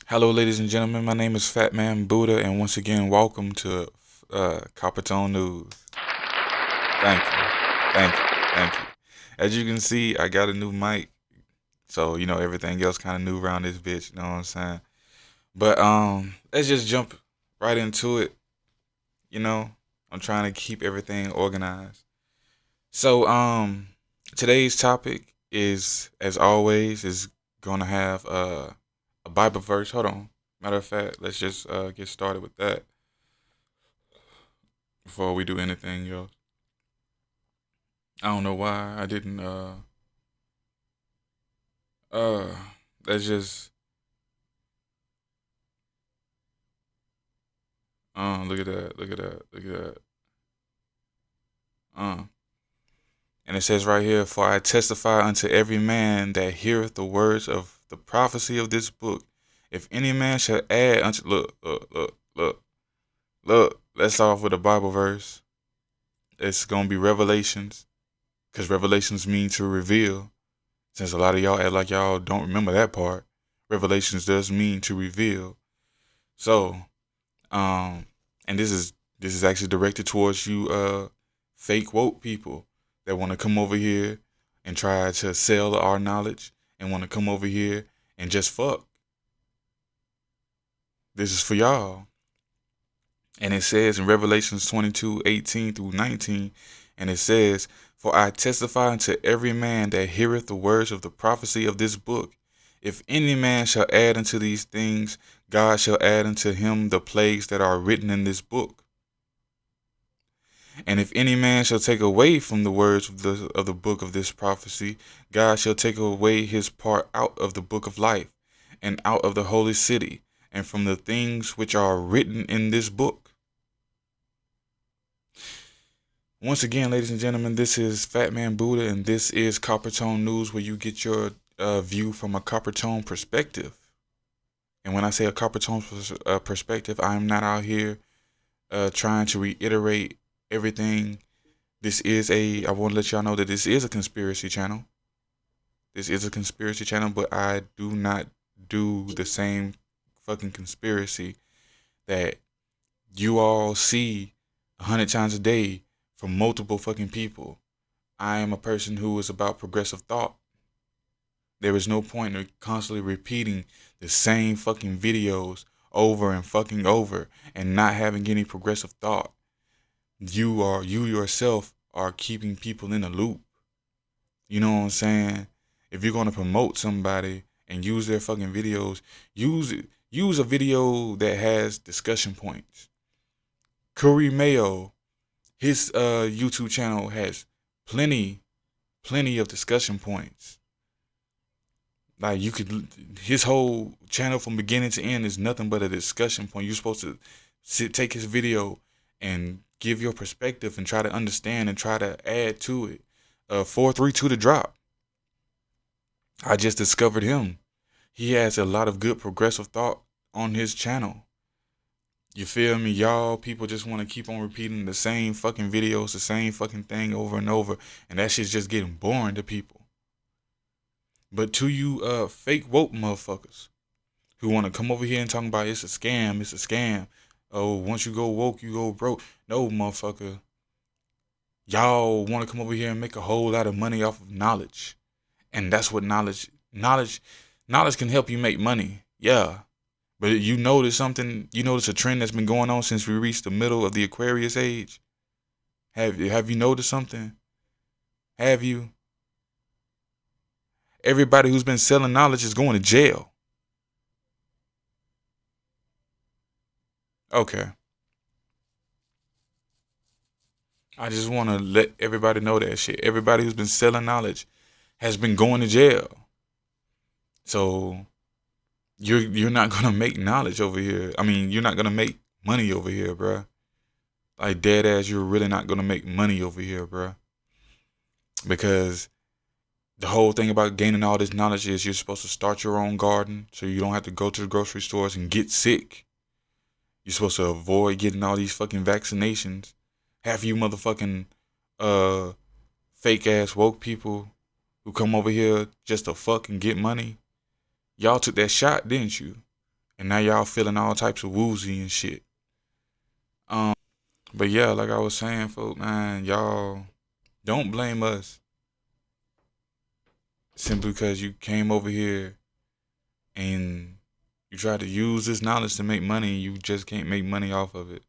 Hello, ladies and gentlemen. My name is Fat Man Buddha, and once again, welcome to Copper Tone News. Thank you, thank you, thank you. As you can see, I got a new mic, so everything else kind of new around this bitch. You know what I'm saying? But let's just jump right into it. You know, I'm trying to keep everything organized. So today's topic is, as always, is gonna have a Bible verse. Hold on. Matter of fact, let's just get started with that before we do anything else. I don't know why I didn't uh let's just look at that, look at that, look at that. Uh and it says right here, for I testify unto every man that heareth the words of the prophecy of this book. If any man shall add unto look, let's start off with a Bible verse. It's gonna be Revelations, because Revelations mean to reveal. Since a lot of y'all act like y'all don't remember that part, Revelations does mean to reveal. So, um, and this is actually directed towards you, fake woke people that want to come over here and try to sell our knowledge and want to come over here and just fuck. This is for y'all. And it says in Revelations 22:18 through 19, and it says, for I testify unto every man that heareth the words of the prophecy of this book. If any man shall add unto these things, God shall add unto him the plagues that are written in this book. And if any man shall take away from the words of the book of this prophecy, God shall take away his part out of the book of life, and out of the holy city, and from the things which are written in this book. Once again, ladies and gentlemen, this is Fat Man Buddha, and this is Copper Tone News, where you get your view from a copper tone perspective. And when I say a copper tone perspective, I am not out here trying to reiterate everything. I want to let y'all know that this is a conspiracy channel. This is a conspiracy channel, but I do not do the same fucking conspiracy that you all see 100 times a day from multiple fucking people. I am a person who is about progressive thought. There is no point in constantly repeating the same fucking videos over and fucking over and not having any progressive thought. You yourself are keeping people in a loop. You know what I'm saying? If you're gonna promote somebody and use their fucking videos, use a video that has discussion points. Curry Mayo, his YouTube channel has plenty of discussion points. Like his whole channel from beginning to end is nothing but a discussion point. You're supposed to take his video and give your perspective and try to understand and try to add to it. 432 to drop. I just discovered him. He has a lot of good progressive thought on his channel. You feel me? Y'all people just want to keep on repeating the same fucking videos, the same fucking thing over and over, and that shit's just getting boring to people. But to you fake woke motherfuckers who want to come over here and talk about it's a scam, it's a scam. Oh, once you go woke, you go broke. No, motherfucker. Y'all want to come over here and make a whole lot of money off of knowledge. And that's what knowledge can help you make money. Yeah. But you notice something, you notice a trend that's been going on since we reached the middle of the Aquarius age? Have you noticed something? Have you? Everybody who's been selling knowledge is going to jail. Okay. I just want to let everybody know that shit. Everybody who's been selling knowledge has been going to jail. So you're not gonna make knowledge over here. I mean, you're not gonna make money over here, bruh. Like dead ass, you're really not gonna make money over here, bruh. Because the whole thing about gaining all this knowledge is you're supposed to start your own garden so you don't have to go to the grocery stores and get sick. You're supposed to avoid getting all these fucking vaccinations. Half you motherfucking uh fake ass woke people who come over here just to fuck and get money. Y'all took that shot, didn't you? And now y'all feeling all types of woozy and shit. But yeah, like I was saying, folk, man, y'all don't blame us simply because you came over here and you try to use this knowledge to make money and you just can't make money off of it.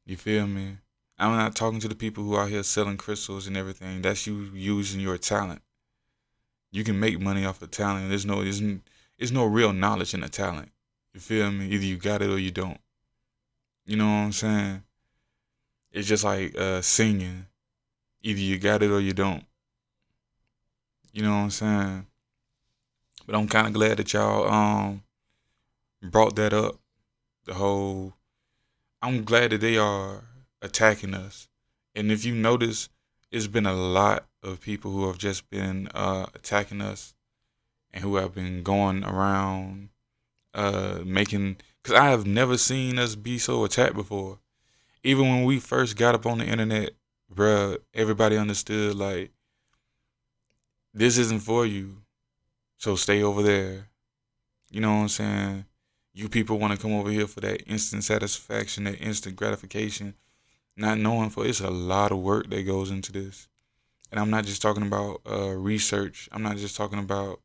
You feel me? I'm not talking to the people who are here selling crystals and everything. That's you using your talent. You can make money off of talent. There's no real knowledge in the talent. You feel me? Either you got it or you don't. You know what I'm saying? It's just like singing. Either you got it or you don't. You know what I'm saying? But I'm kind of glad that y'all brought that up. The whole, I'm glad that they are attacking us. And if you notice, it's been a lot of people who have just been attacking us and who have been going around making, because I have never seen us be so attacked before. Even when we first got up on the internet, bruh, everybody understood, like, this isn't for you, so stay over there. You know what I'm saying? You people want to come over here for that instant satisfaction, that instant gratification, not knowing for it's a lot of work that goes into this. And I'm not just talking about research. I'm not just talking about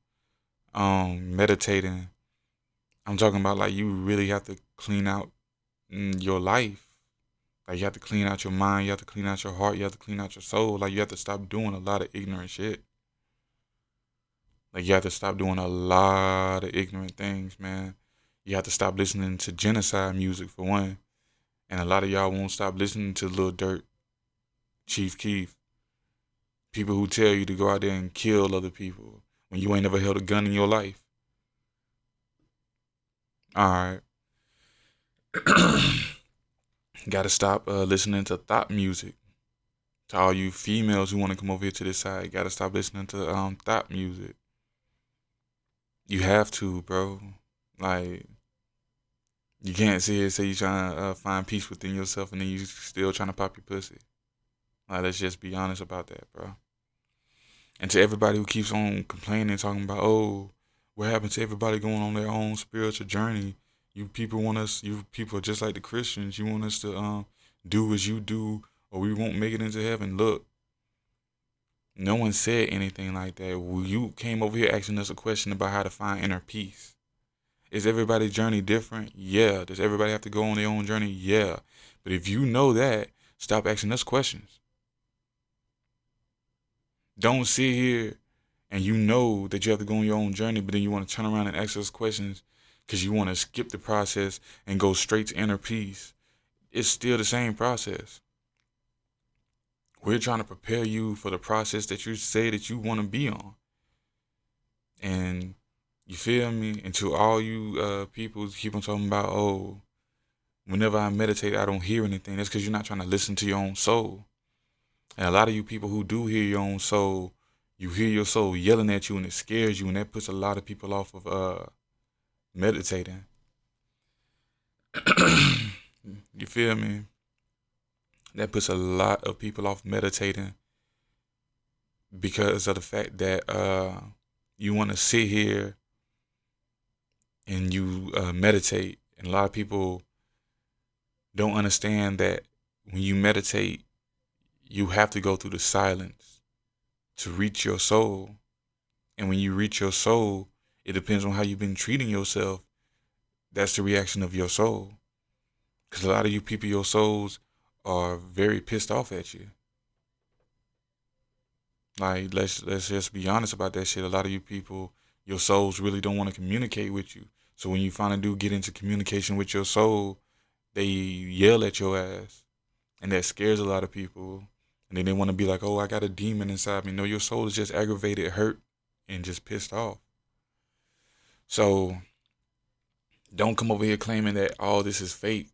meditating. I'm talking about, like, you really have to clean out your life. Like, you have to clean out your mind. You have to clean out your heart. You have to clean out your soul. Like, you have to stop doing a lot of ignorant shit. Like, you have to stop doing a lot of ignorant things, man. You have to stop listening to genocide music, for one. And a lot of y'all won't stop listening to Lil Durk, Chief Keef. People who tell you to go out there and kill other people when you ain't never held a gun in your life. Alright. Gotta stop listening to thought music. To all you females who want to come over here to this side, gotta stop listening to thought music. You have to, bro. Like, you can't sit here and say you're trying to find peace within yourself and then you still trying to pop your pussy. Like, let's just be honest about that, bro. And to everybody who keeps on complaining, talking about, oh, what happened to everybody going on their own spiritual journey? You people are just like the Christians. You want us to do as you do or we won't make it into heaven. Look, no one said anything like that. You came over here asking us a question about how to find inner peace. Is everybody's journey different? Yeah. Does everybody have to go on their own journey? Yeah. But if you know that, stop asking us questions. Don't sit here and you know that you have to go on your own journey, but then you want to turn around and ask us questions because you want to skip the process and go straight to inner peace. It's still the same process. We're trying to prepare you for the process that you say that you want to be on. And you feel me? And to all you people keep on talking about, oh, whenever I meditate, I don't hear anything. That's because you're not trying to listen to your own soul. And a lot of you people who do hear your own soul, you hear your soul yelling at you and it scares you, and that puts a lot of people off of meditating. You feel me? That puts a lot of people off meditating because of the fact that you want to sit here and you meditate. And a lot of people don't understand that when you meditate, you have to go through the silence to reach your soul. And when you reach your soul, it depends on how you've been treating yourself. That's the reaction of your soul. Because a lot of you people, your souls are very pissed off at you. Like, let's just be honest about that shit. A lot of you people, your souls really don't want to communicate with you. So when you finally do get into communication with your soul, they yell at your ass. And that scares a lot of people. And then they want to be like, oh, I got a demon inside me. No, your soul is just aggravated, hurt, and just pissed off. So don't come over here claiming that all this is fake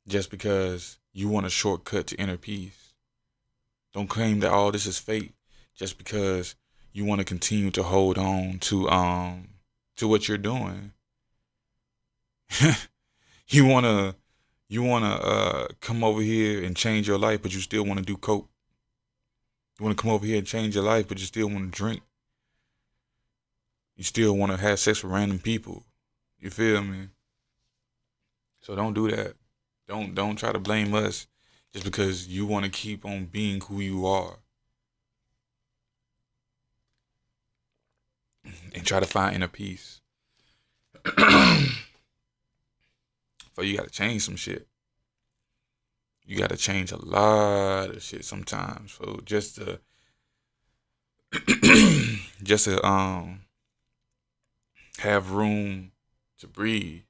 just because you want a shortcut to inner peace. Don't claim that all this is fake just because you want to continue to hold on to what you're doing. you wanna come over here and change your life, but you still want to do coke. You want to come over here and change your life, but you still want to drink. you still want to have sex with random people. You feel me? So don't do that. Don't try to blame us just because you want to keep on being who you are and try to find inner peace. So you gotta change some shit. You gotta change a lot of shit sometimes. So just to have room to breathe.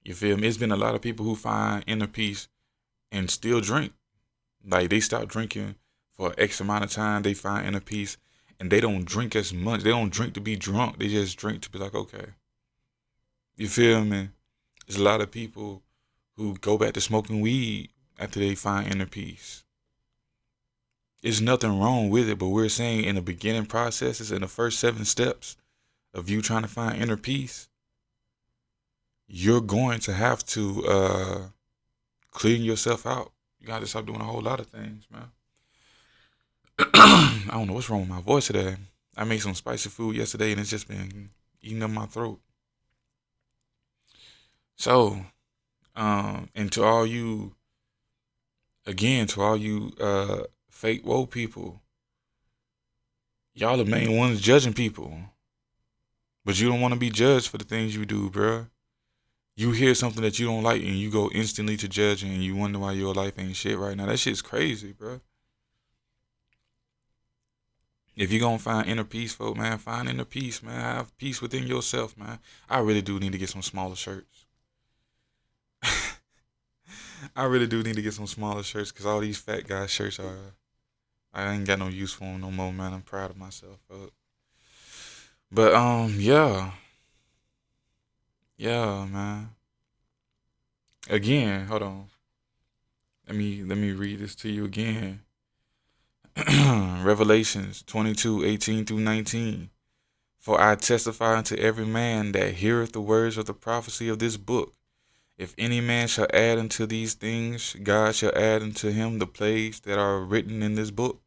You feel me? It's been a lot of people who find inner peace and still drink. Like they stop drinking for X amount of time, they find inner peace, and they don't drink as much. They don't drink to be drunk. They just drink to be like, okay. You feel me? There's a lot of people who go back to smoking weed after they find inner peace. There's nothing wrong with it, but we're saying in the beginning processes, in the first 7 steps of you trying to find inner peace, you're going to have to clean yourself out. You got to stop doing a whole lot of things, man. I don't know what's wrong with my voice today. I made some spicy food yesterday and it's just been eating up my throat. So, and to all you, again, to all you fake woke people, y'all the main ones judging people. But you don't want to be judged for the things you do, bruh. You hear something that you don't like and you go instantly to judging and you wonder why your life ain't shit right now. That shit's crazy, bruh. If you're gonna find inner peace, folk, man, find inner peace, man. Have peace within yourself, man. I really do need to get some smaller shirts. I really do need to get some smaller shirts because all these fat guy shirts are. I ain't got no use for them no more, man. I'm proud of myself, folk. But yeah, man. Again, hold on. Let me read this to you again. Revelations 22:18-19. For I testify unto every man that heareth the words of the prophecy of this book. If any man shall add unto these things, God shall add unto him the plagues that are written in this book.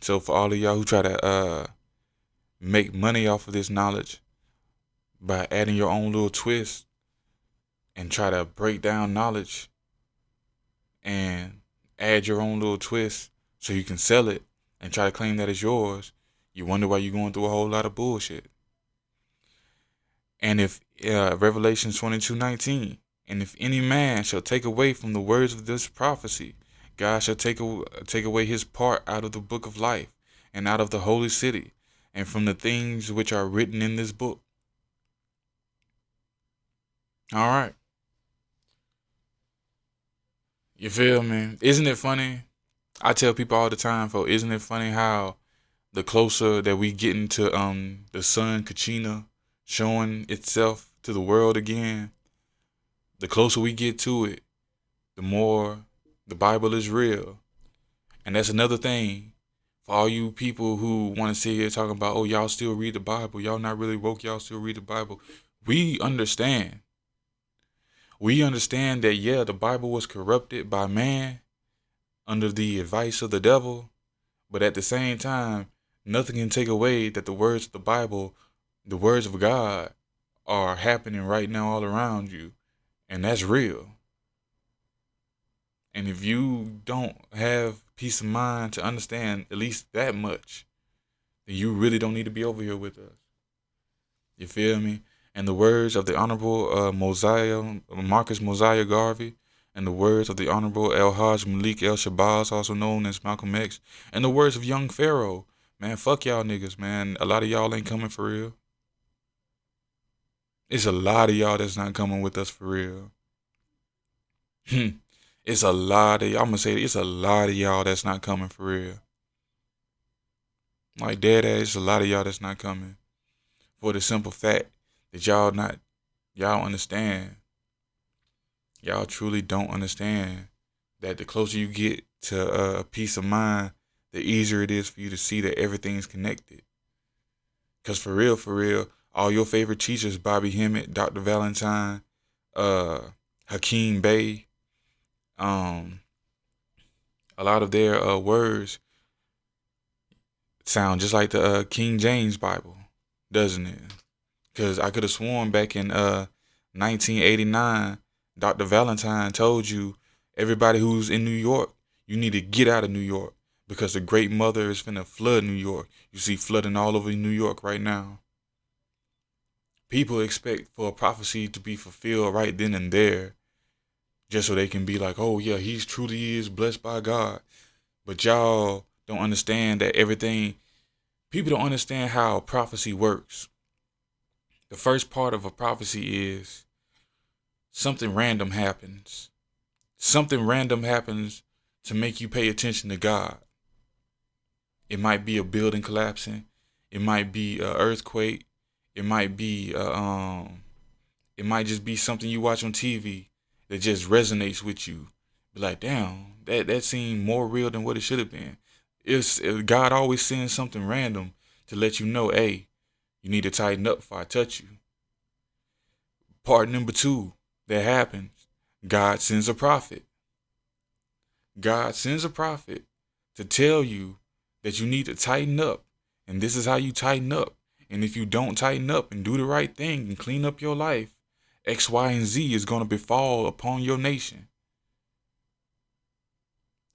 So for all of y'all who try to make money off of this knowledge by adding your own little twist and try to break down knowledge and add your own little twist so you can sell it and try to claim that it's yours, you wonder why you're going through a whole lot of bullshit. And if Revelations 22:19, and if any man shall take away from the words of this prophecy, God shall take away his part out of the book of life and out of the holy city and from the things which are written in this book. All right. You feel me? Isn't it funny? I tell people all the time, folks, isn't it funny how the closer that we get into the sun Kachina showing itself to the world again, the closer we get to it, the more the Bible is real. And that's another thing for all you people who want to sit here talking about, oh, y'all still read the Bible. Y'all not really woke. Y'all still read the Bible. We understand. We understand that, yeah, the Bible was corrupted by man under the advice of the devil. But at the same time, nothing can take away that the words of the Bible, the words of God, are happening right now all around you. And that's real. And if you don't have peace of mind to understand at least that much, then you really don't need to be over here with us. You feel me? And the words of the Honorable Marcus Mosiah Garvey, and the words of the Honorable El Hajj Malik El Shabazz, also known as Malcolm X, and the words of Young Pharaoh, man, fuck y'all niggas, man. A lot of y'all ain't coming for real. It's a lot of y'all that's not coming with us for real. It's a lot of y'all. I'm gonna say it's a lot of y'all that's not coming for real. Like dead ass, it's a lot of y'all that's not coming. For the simple fact that y'all don't understand. Y'all truly don't understand that the closer you get to a peace of mind, the easier it is for you to see that everything's connected. Cause for real, all your favorite teachers, Bobby Hemmett, Dr. Valentine, Hakeem Bey, a lot of their words Sound just like the King James Bible, doesn't it? Because I could have sworn back in 1989, Dr. Valentine told you, everybody who's in New York, you need to get out of New York because the Great Mother is finna flood New York. You see flooding all over New York right now. People expect for a prophecy to be fulfilled right then and there just so they can be like, oh yeah, he's truly is blessed by God. But y'all don't understand that people don't understand how prophecy works. The first part of a prophecy is something random happens. Something random happens to make you pay attention to God. It might be a building collapsing. It might be an earthquake. It might be it might just be something you watch on TV that just resonates with you. Be like, damn, that seemed more real than what it should have been. God always sends something random to let you know, hey, you need to tighten up before I touch you. Part number 2 that happens, God sends a prophet. God sends a prophet to tell you that you need to tighten up. And this is how you tighten up. And if you don't tighten up and do the right thing and clean up your life, X, Y, and Z is going to befall upon your nation.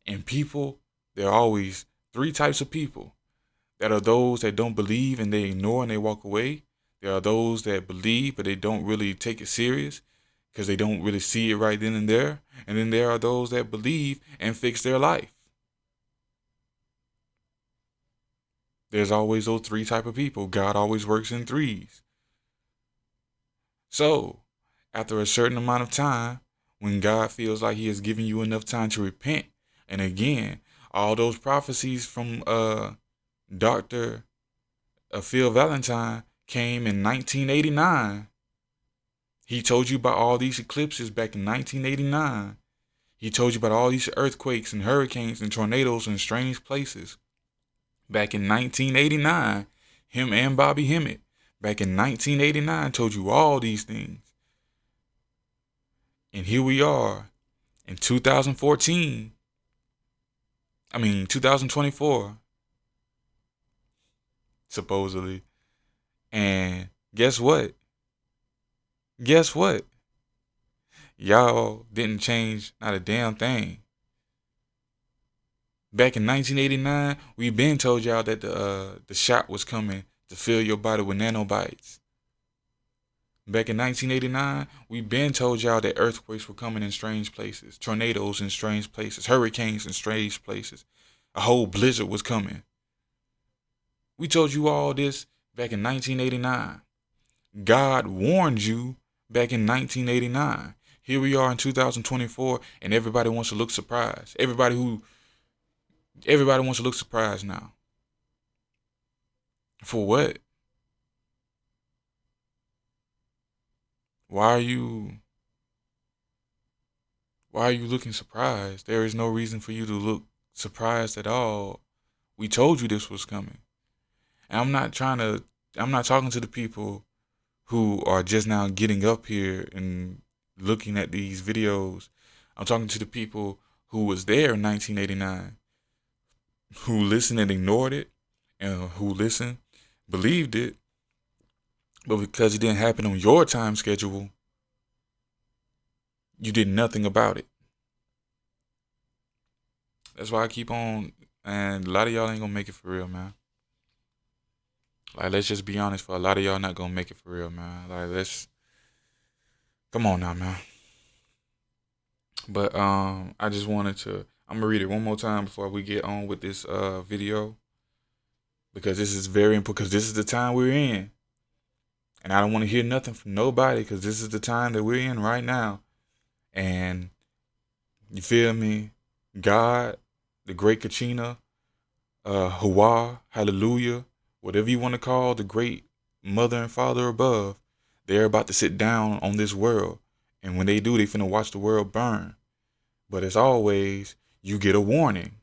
And people, there are always 3 types of people. That are those that don't believe and they ignore and they walk away. There are those that believe but they don't really take it serious because they don't really see it right then and there. And then there are those that believe and fix their life. There's always those 3 type of people. God always works in 3s. So, after a certain amount of time, when God feels like he has given you enough time to repent, and again, all those prophecies from Dr. Phil Valentine came in 1989. He told you about all these eclipses back in 1989. He told you about all these earthquakes and hurricanes and tornadoes in strange places. Back in 1989, him and Bobby Hemmett, back in 1989, told you all these things. And here we are in 2024, supposedly. And guess what? Guess what? Y'all didn't change not a damn thing. Back in 1989, we been told y'all that the shot was coming to fill your body with nanobites. Back in 1989, we been told y'all that earthquakes were coming in strange places, tornadoes in strange places, hurricanes in strange places. A whole blizzard was coming. We told you all this back in 1989. God warned you back in 1989. Here we are in 2024, and everybody wants to look surprised. Everybody wants to look surprised now. For what? Why are you looking surprised? There is no reason for you to look surprised at all. We told you this was coming. And I'm not talking to the people who are just now getting up here and looking at these videos. I'm talking to the people who was there in 1989, who listened and ignored it, and who listened, believed it, but because it didn't happen on your time schedule, you did nothing about it. That's why I keep on, and a lot of y'all ain't gonna make it for real, man. Like, let's just be honest, for a lot of y'all not gonna make it for real, man. Like, come on now, man. But I just wanted to, I'm gonna read it one more time before we get on with this video, because this is very important, because this is the time we're in. And I don't want to hear nothing from nobody, because this is the time that we're in right now. And you feel me? God, the great Kachina, Hawa, hallelujah, whatever you want to call the great mother and father above, they're about to sit down on this world. And when they do, they finna watch the world burn. But as always, you get a warning.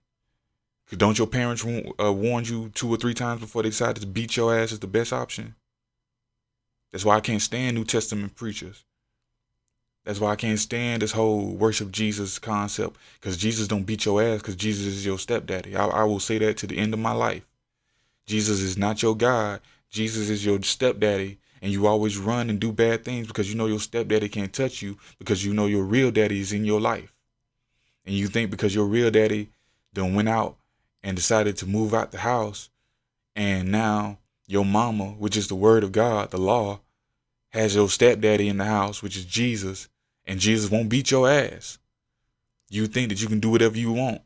Cause don't your parents warn you 2 or 3 times before they decided to beat your ass is the best option? That's why I can't stand New Testament preachers. That's why I can't stand this whole worship Jesus concept. Because Jesus don't beat your ass, because Jesus is your stepdaddy. I will say that to the end of my life. Jesus is not your God. Jesus is your stepdaddy. And you always run and do bad things because you know your stepdaddy can't touch you, because you know your real daddy is in your life. And you think because your real daddy done went out and decided to move out the house, and now your mama, which is the word of God, the law, has your stepdaddy in the house, which is Jesus, and Jesus won't beat your ass. You think that you can do whatever you want.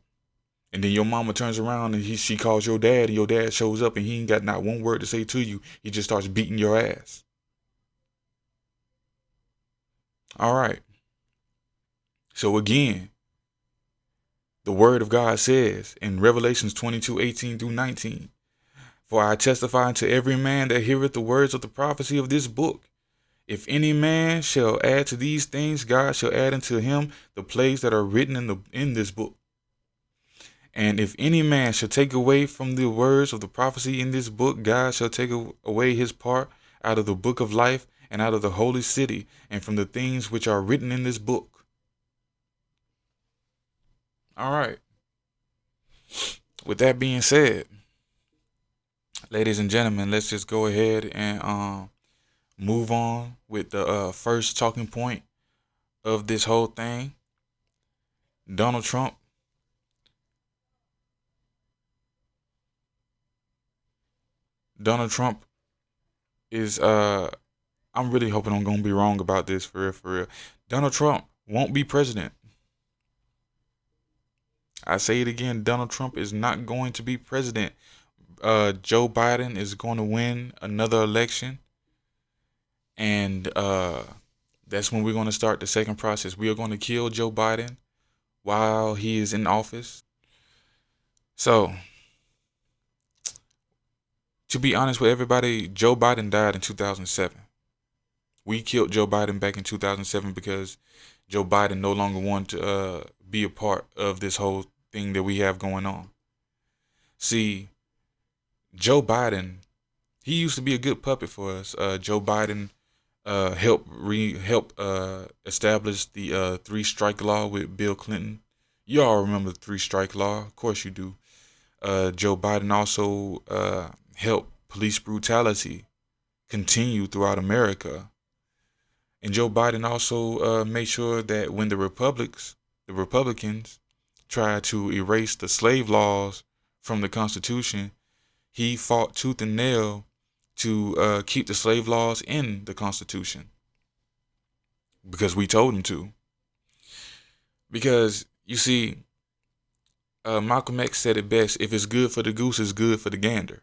And then your mama turns around and she calls your dad, and your dad shows up and he ain't got not one word to say to you. He just starts beating your ass. All right. So again, the word of God says in Revelations 22:18-19, "For I testify unto every man that heareth the words of the prophecy of this book. If any man shall add to these things, God shall add unto him the plagues that are written in this book. And if any man shall take away from the words of the prophecy in this book, God shall take away his part out of the book of life and out of the holy city and from the things which are written in this book." All right. With that being said, ladies and gentlemen, let's just go ahead and move on with the first talking point of this whole thing. Donald Trump. Donald Trump is I'm really hoping I'm gonna be wrong about this, for real, for real. Donald Trump won't be president. I say it again, Donald Trump is not going to be president. Joe Biden is going to win another election, and that's when we're going to start the second process. We are going to kill Joe Biden while he is in office. So, to be honest with everybody, Joe Biden died in 2007. We killed Joe Biden back in 2007 because Joe Biden no longer wanted to be a part of this whole thing that we have going on. See, Joe Biden, he used to be a good puppet for us. Joe Biden helped establish the three strike law with Bill Clinton. You all remember the three strike law, of course you do. Joe Biden also helped police brutality continue throughout America. And Joe Biden also made sure that when the Republicans tried to erase the slave laws from the Constitution, he fought tooth and nail to keep the slave laws in the Constitution, because we told him to. Because, you see, Malcolm X said it best: if it's good for the goose, it's good for the gander.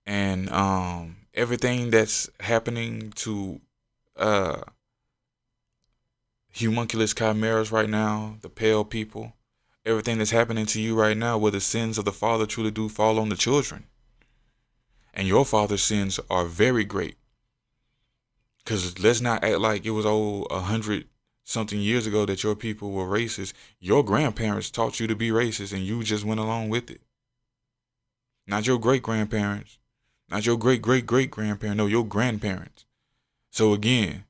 And everything that's happening to homunculus chimeras right now, the pale people, everything that's happening to you right now, where the sins of the father truly do fall on the children. And your father's sins are very great. Because let's not act like it was 100-something years ago that your people were racist. Your grandparents taught you to be racist and you just went along with it. Not your great-grandparents. Not your great-great-great-grandparents. No, your grandparents. So again,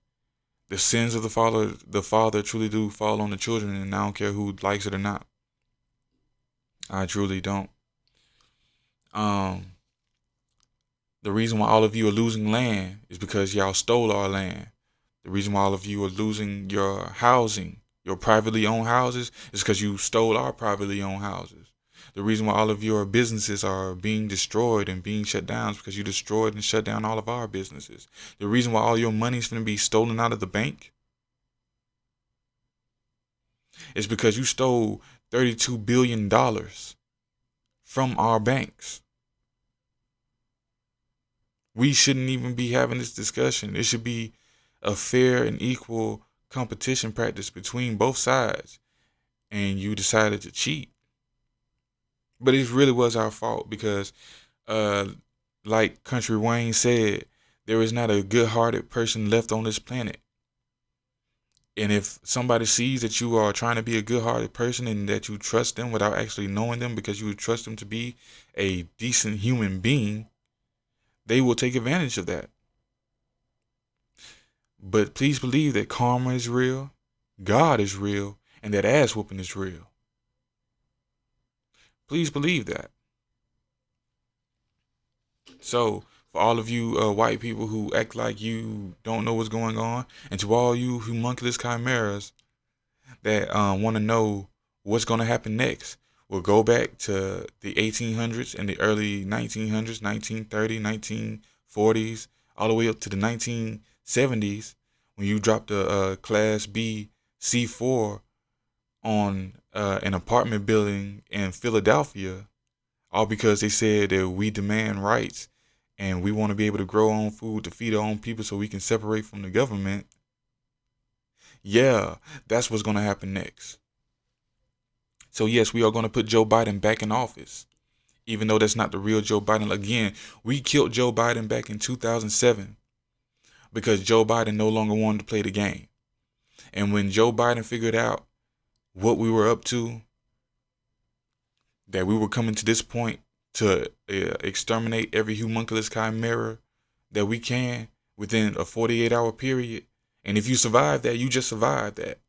the sins of the father truly do fall on the children, and I don't care who likes it or not. I truly don't. The reason why all of you are losing land is because y'all stole our land. The reason why all of you are losing your housing, your privately owned houses, is because you stole our privately owned houses. The reason why all of your businesses are being destroyed and being shut down is because you destroyed and shut down all of our businesses. The reason why all your money's going to be stolen out of the bank is because you stole $32 billion from our banks. We shouldn't even be having this discussion. It should be a fair and equal competition practice between both sides. And you decided to cheat. But it really was our fault because, like Country Wayne said, there is not a good-hearted person left on this planet. And if somebody sees that you are trying to be a good-hearted person and that you trust them without actually knowing them, because you trust them to be a decent human being, they will take advantage of that. But please believe that karma is real, God is real, and that ass whooping is real. Please believe that. So, for all of you white people who act like you don't know what's going on, and to all you homunculus chimeras that want to know what's going to happen next, we'll go back to the 1800s and the early 1900s, 1930, 1940s, all the way up to the 1970s when you dropped a Class B C4 on an apartment building in Philadelphia, all because they said that we demand rights and we want to be able to grow our own food to feed our own people so we can separate from the government. Yeah, that's what's going to happen next. So yes, we are going to put Joe Biden back in office, even though that's not the real Joe Biden. Again, we killed Joe Biden back in 2007 because Joe Biden no longer wanted to play the game. And when Joe Biden figured out what we were up to, that we were coming to this point to exterminate every homunculus chimera that we can within a 48-hour period. And if you survive that, you just survived that.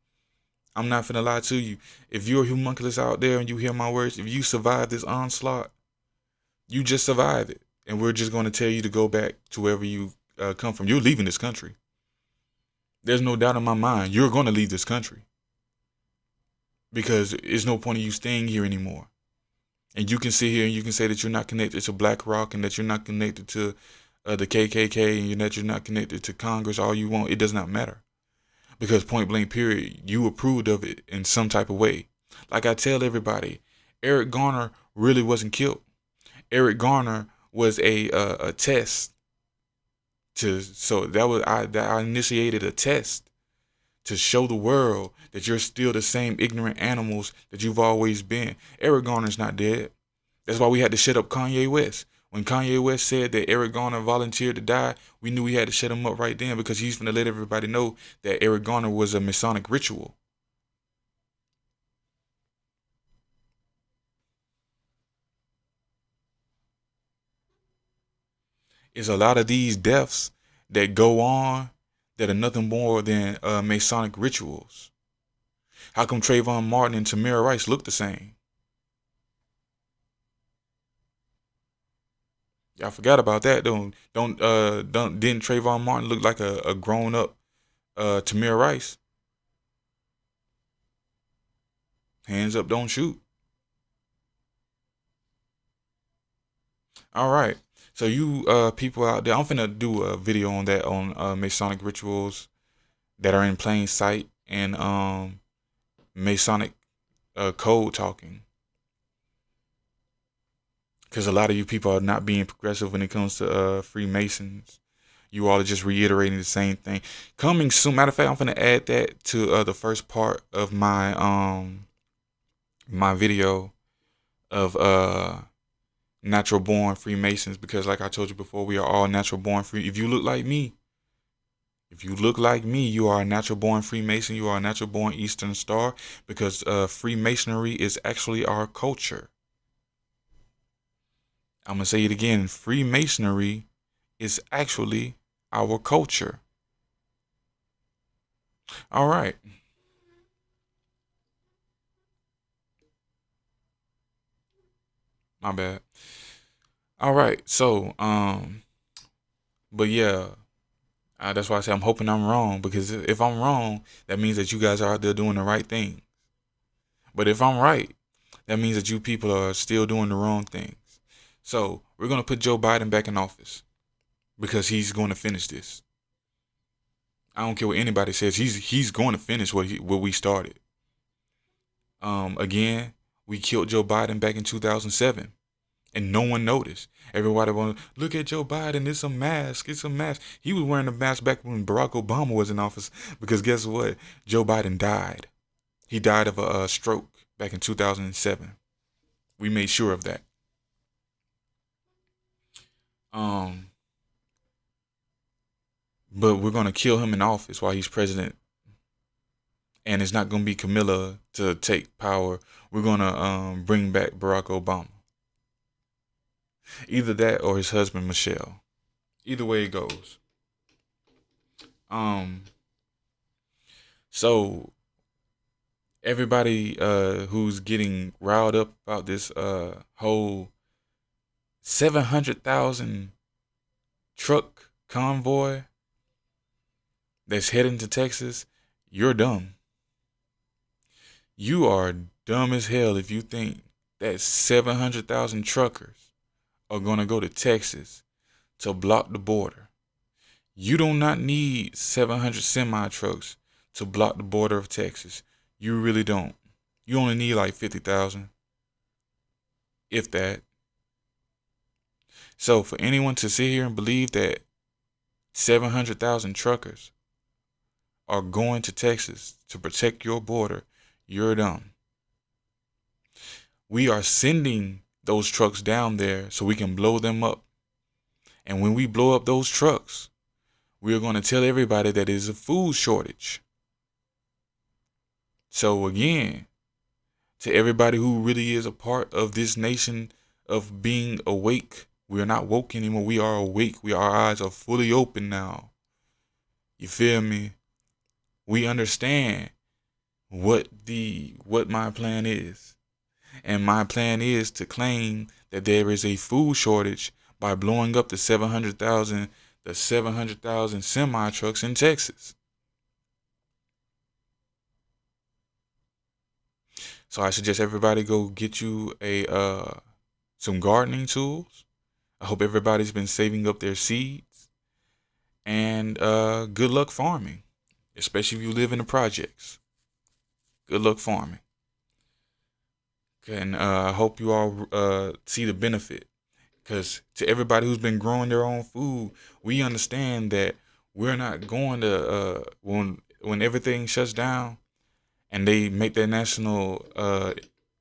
I'm not finna lie to you. If you're a homunculus out there and you hear my words, if you survive this onslaught, you just survived it. And we're just going to tell you to go back to wherever you come from. You're leaving this country. There's no doubt in my mind you're going to leave this country. Because there's no point in you staying here anymore. And you can sit here and you can say that you're not connected to BlackRock and that you're not connected to the KKK and that you're not connected to Congress all you want. It does not matter. Because point blank period, you approved of it in some type of way. Like I tell everybody, Eric Garner really wasn't killed. Eric Garner was a test so that was I initiated a test to show the world that you're still the same ignorant animals that you've always been. Eric Garner's not dead. That's why we had to shut up Kanye West. When Kanye West said that Eric Garner volunteered to die, we knew we had to shut him up right then because he's going to let everybody know that Eric Garner was a Masonic ritual. It's a lot of these deaths that go on that are nothing more than Masonic rituals. How come Trayvon Martin and Tamir Rice look the same? Y'all forgot about that. Didn't Trayvon Martin look like a grown up Tamir Rice? Hands up, don't shoot. All right. So you people out there, I'm finna do a video on that on Masonic rituals that are in plain sight and Masonic code talking. Because a lot of you people are not being progressive when it comes to Freemasons. You all are just reiterating the same thing. Coming soon. Matter of fact, I'm gonna add that to the first part of my video of natural born Freemasons, because like I told you before, we are all natural born free. If you look like me, you are a natural born Freemason. You are a natural born Eastern Star, because Freemasonry is actually our culture. I'm gonna say it again. Freemasonry is actually our culture. All right. My bad. All right. So, but yeah, that's why I say I'm hoping I'm wrong, because if I'm wrong, that means that you guys are out there doing the right thing. But if I'm right, that means that you people are still doing the wrong things. So we're gonna put Joe Biden back in office because he's going to finish this. I don't care what anybody says. He's going to finish what we started. Again, we killed Joe Biden back in 2007. And no one noticed. Everybody want to look at Joe Biden. It's a mask. It's a mask. He was wearing a mask back when Barack Obama was in office. Because guess what? Joe Biden died. He died of a stroke back in 2007. We made sure of that. But we're gonna kill him in office while he's president. And it's not gonna be Camilla to take power. We're gonna bring back Barack Obama. Either that or his husband Michelle. Either way it goes. So everybody who's getting riled up about this whole 700,000 convoy that's heading to Texas, you're dumb. You are dumb as hell if you think that 700,000 truckers are going to go to Texas to block the border. You do not need 700 semi trucks to block the border of Texas. You really don't. You only need like 50,000, if that. So for anyone to sit here and believe that 700,000 truckers are going to Texas to protect your border, you're dumb. We are sending those trucks down there so we can blow them up. And when we blow up those trucks, we are going to tell everybody that there's a food shortage. So again, to everybody who really is a part of this nation of being awake, we are not woke anymore. We are awake. Our eyes are fully open now. You feel me? We understand what my plan is. And my plan is to claim that there is a food shortage by blowing up the 700,000 semi trucks in Texas. So I suggest everybody go get you some gardening tools. I hope everybody's been saving up their seeds. And good luck farming, especially if you live in the projects. Good luck farming. And I hope you all see the benefit. Because to everybody who's been growing their own food, we understand that we're not going to, when everything shuts down and they make their national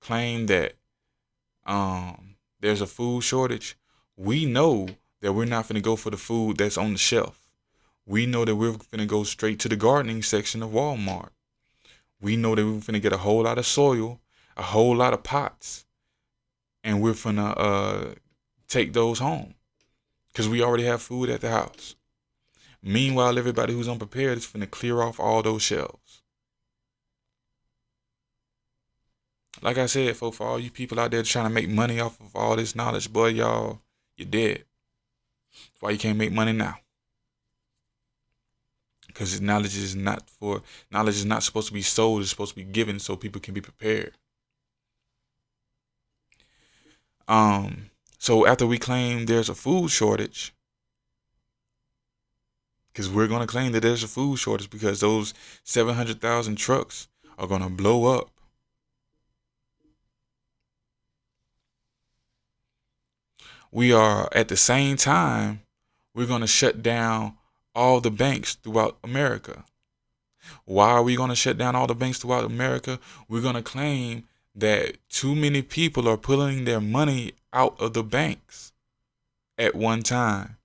claim that there's a food shortage, we know that we're not going to go for the food that's on the shelf. We know that we're going to go straight to the gardening section of Walmart. We know that we're going to get a whole lot of soil, a whole lot of pots, and we're going to take those home because we already have food at the house. Meanwhile, everybody who's unprepared is going to clear off all those shelves. Like I said, for all you people out there trying to make money off of all this knowledge, boy, y'all, you're dead. That's why you can't make money now. Because knowledge is not supposed to be sold, it's supposed to be given so people can be prepared. So after we claim there's a food shortage, because we're going to claim that there's a food shortage because those 700,000 trucks are going to blow up. We are, at the same time, we're going to shut down all the banks throughout America. Why are we going to shut down all the banks throughout America? We're going to claim that too many people are pulling their money out of the banks at one time.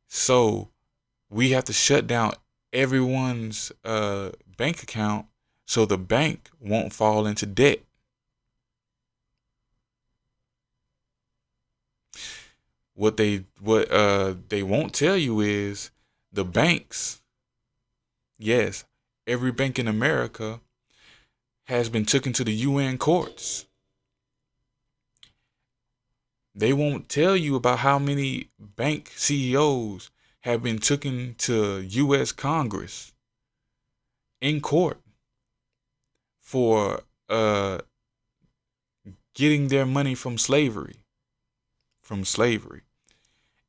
So we have to shut down everyone's bank account so the bank won't fall into debt. What they won't tell you is the banks, yes, every bank in America has been taken to the UN courts. They won't tell you about how many bank CEOs have been taken to US Congress in court for getting their money from slavery.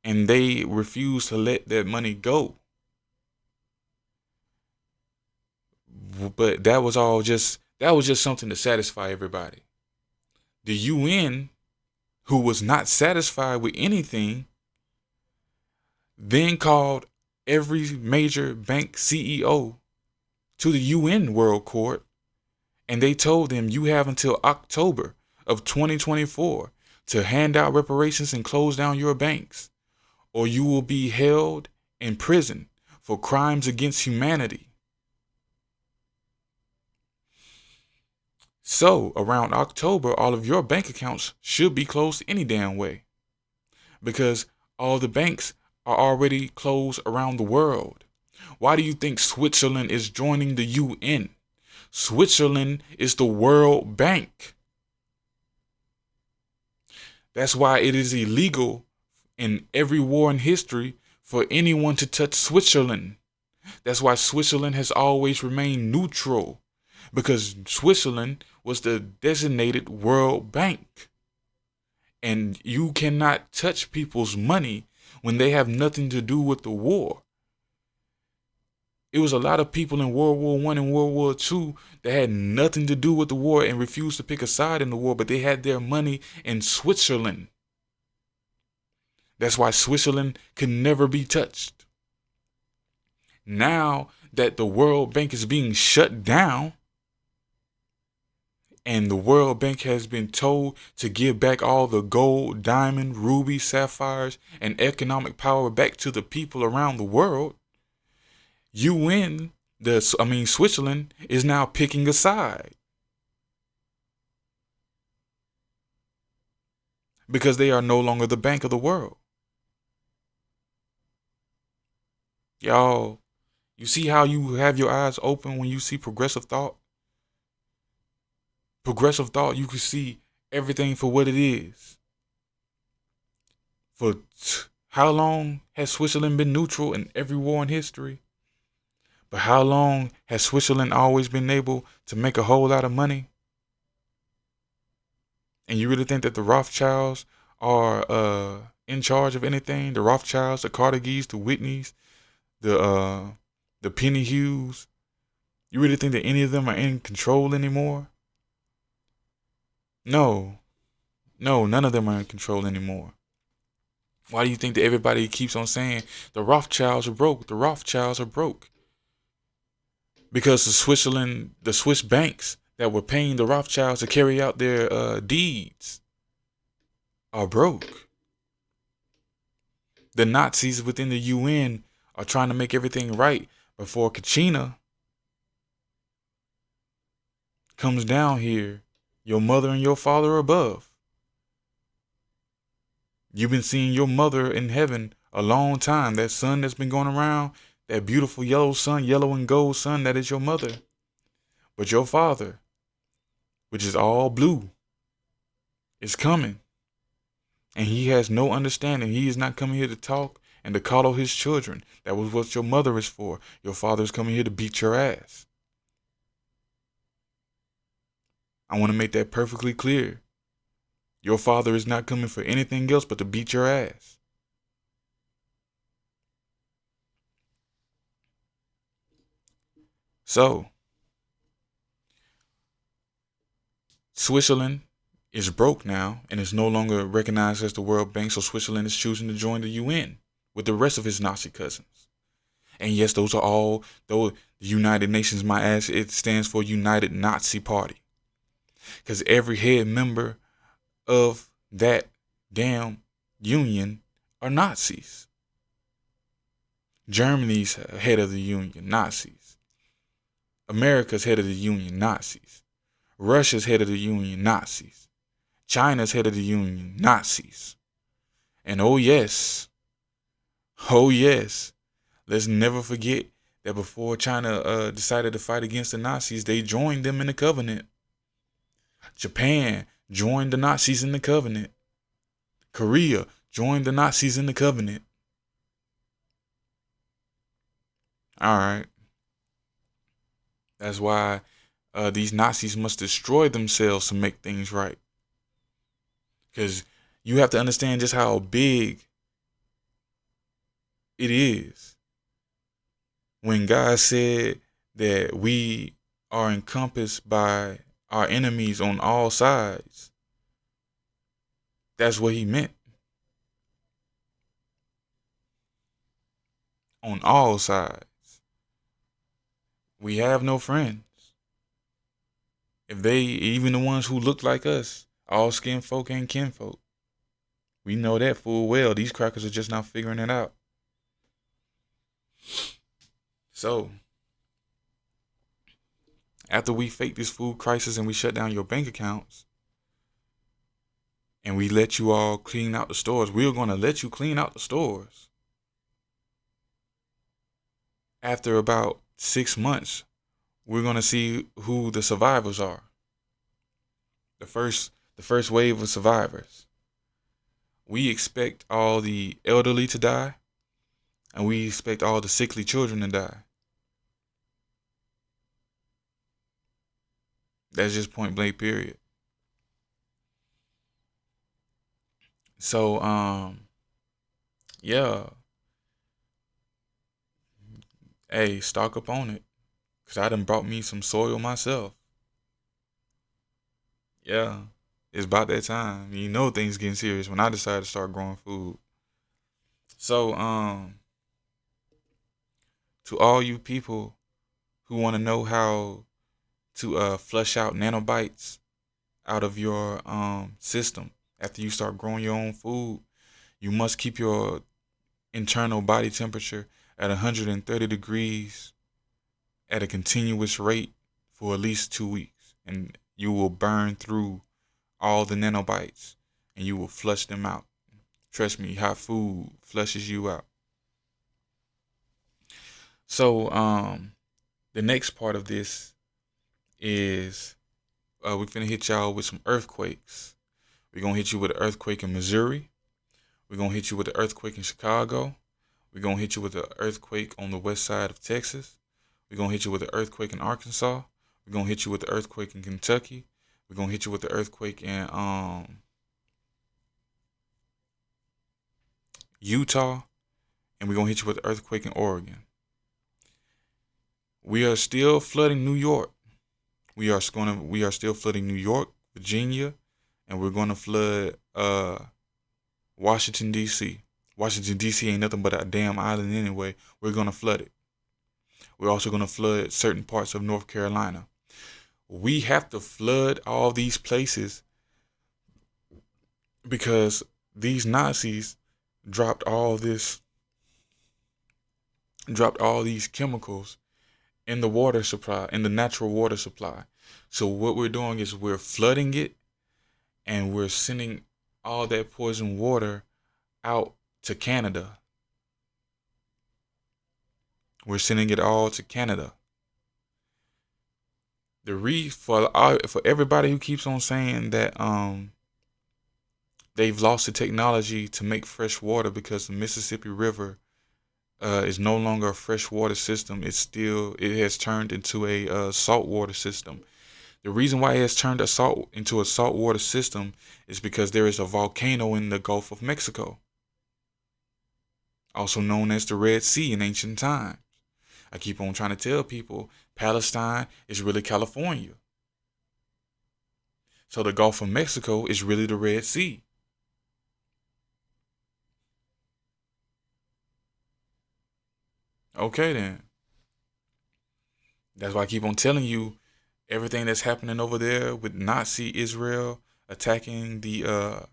And they refuse to let that money go. But that was just something to satisfy everybody. The UN, who was not satisfied with anything, then called every major bank CEO to the UN World Court, and they told them, you have until October of 2024 to hand out reparations and close down your banks, or you will be held in prison for crimes against humanity. So around October, all of your bank accounts should be closed any damn way, because all the banks are already closed around the world. Why do you think Switzerland is joining the UN? Switzerland is the World Bank. That's why it is illegal in every war in history for anyone to touch Switzerland. That's why Switzerland has always remained neutral, because Switzerland was the designated World Bank. And you cannot touch people's money when they have nothing to do with the war. It was a lot of people in World War I and World War II that had nothing to do with the war and refused to pick a side in the war, but they had their money in Switzerland. That's why Switzerland could never be touched. Now that the World Bank is being shut down, and the World Bank has been told to give back all the gold, diamond, ruby, sapphires, and economic power back to the people around the world, Switzerland is now picking a side. Because they are no longer the bank of the world. Y'all, you see how you have your eyes open when you see progressive thought? Progressive thought, you can see everything for what it is. For how long has Switzerland been neutral in every war in history? But how long has Switzerland always been able to make a whole lot of money? And you really think that the Rothschilds are in charge of anything? The Rothschilds, the Carnegies, the Whitneys, the Penny Hughes? You really think that any of them are in control anymore? No, none of them are in control anymore. Why do you think that everybody keeps on saying the Rothschilds are broke? The Rothschilds are broke. Because the Swiss banks that were paying the Rothschilds to carry out their deeds are broke. The Nazis within the UN are trying to make everything right before Katrina comes down here. Your mother and your father are above. You've been seeing your mother in heaven a long time. That sun that's been going around, that beautiful yellow sun, yellow and gold sun, that is your mother. But your father, which is all blue, is coming. And he has no understanding. He is not coming here to talk and to coddle his children. That was what your mother is for. Your father is coming here to beat your ass. I want to make that perfectly clear. Your father is not coming for anything else but to beat your ass. So, Switzerland is broke now and is no longer recognized as the World Bank, so Switzerland is choosing to join the UN with the rest of his Nazi cousins. And yes, those are all, though the United Nations, my ass, it stands for United Nazi Party. Because every head member of that damn union are Nazis. Germany's head of the union, Nazis. America's head of the union, Nazis. Russia's head of the union, Nazis. China's head of the union, Nazis. And oh yes, let's never forget that before China decided to fight against the Nazis, they joined them in the covenant. Japan joined the Nazis in the covenant. Korea joined the Nazis in the covenant. All right. That's why these Nazis must destroy themselves to make things right. Because you have to understand just how big it is. When God said that we are encompassed by our enemies on all sides, that's what he meant. On all sides. We have no friends. If they, even the ones who look like us, all skin folk and kinfolk, we know that full well. These crackers are just not figuring it out. So, after we fake this food crisis and we shut down your bank accounts, and we let you all clean out the stores, we're going to let you clean out the stores. After about 6 months, we're going to see who the survivors are. The first wave of survivors. We expect all the elderly to die, and we expect all the sickly children to die. That's just point blank period. So yeah, hey, stock up on it. Cause I done brought me some soil myself. Yeah. It's about that time. You know things getting serious when I decided to start growing food. So to all you people who want to know how to flush out nanobites out of your system after you start growing your own food, you must keep your internal body temperature at 130 degrees at a continuous rate for at least 2 weeks, and you will burn through all the nanobites and you will flush them out. Trust me, hot food flushes you out. So the next part of this is we're gonna hit y'all with some earthquakes. We're gonna hit you with an earthquake in Missouri. We're gonna hit you with an earthquake in Chicago. We're gonna hit you with an earthquake on the west side of Texas. We're gonna hit you with an earthquake in Arkansas. We're gonna hit you with the earthquake in Kentucky. We're gonna hit you with the earthquake in Utah, and we're gonna hit you with the earthquake in Oregon. We are still flooding New York. We are still flooding New York, Virginia, and we're gonna flood Washington D.C. Washington D.C. ain't nothing but a damn island anyway. We're gonna flood it. We're also gonna flood certain parts of North Carolina. We have to flood all these places because these Nazis dropped all these chemicals in the water supply, in the natural water supply. So what we're doing is we're flooding it and we're sending all that poison water out to Canada. We're sending it all to Canada. For everybody who keeps on saying that they've lost the technology to make fresh water because the Mississippi River is no longer a freshwater system. It has turned into a saltwater system. The reason why it has turned into a saltwater system is because there is a volcano in the Gulf of Mexico, also known as the Red Sea in ancient times. I keep on trying to tell people Palestine is really California. So the Gulf of Mexico is really the Red Sea. Okay then. That's why I keep on telling you everything that's happening over there with Nazi Israel attacking the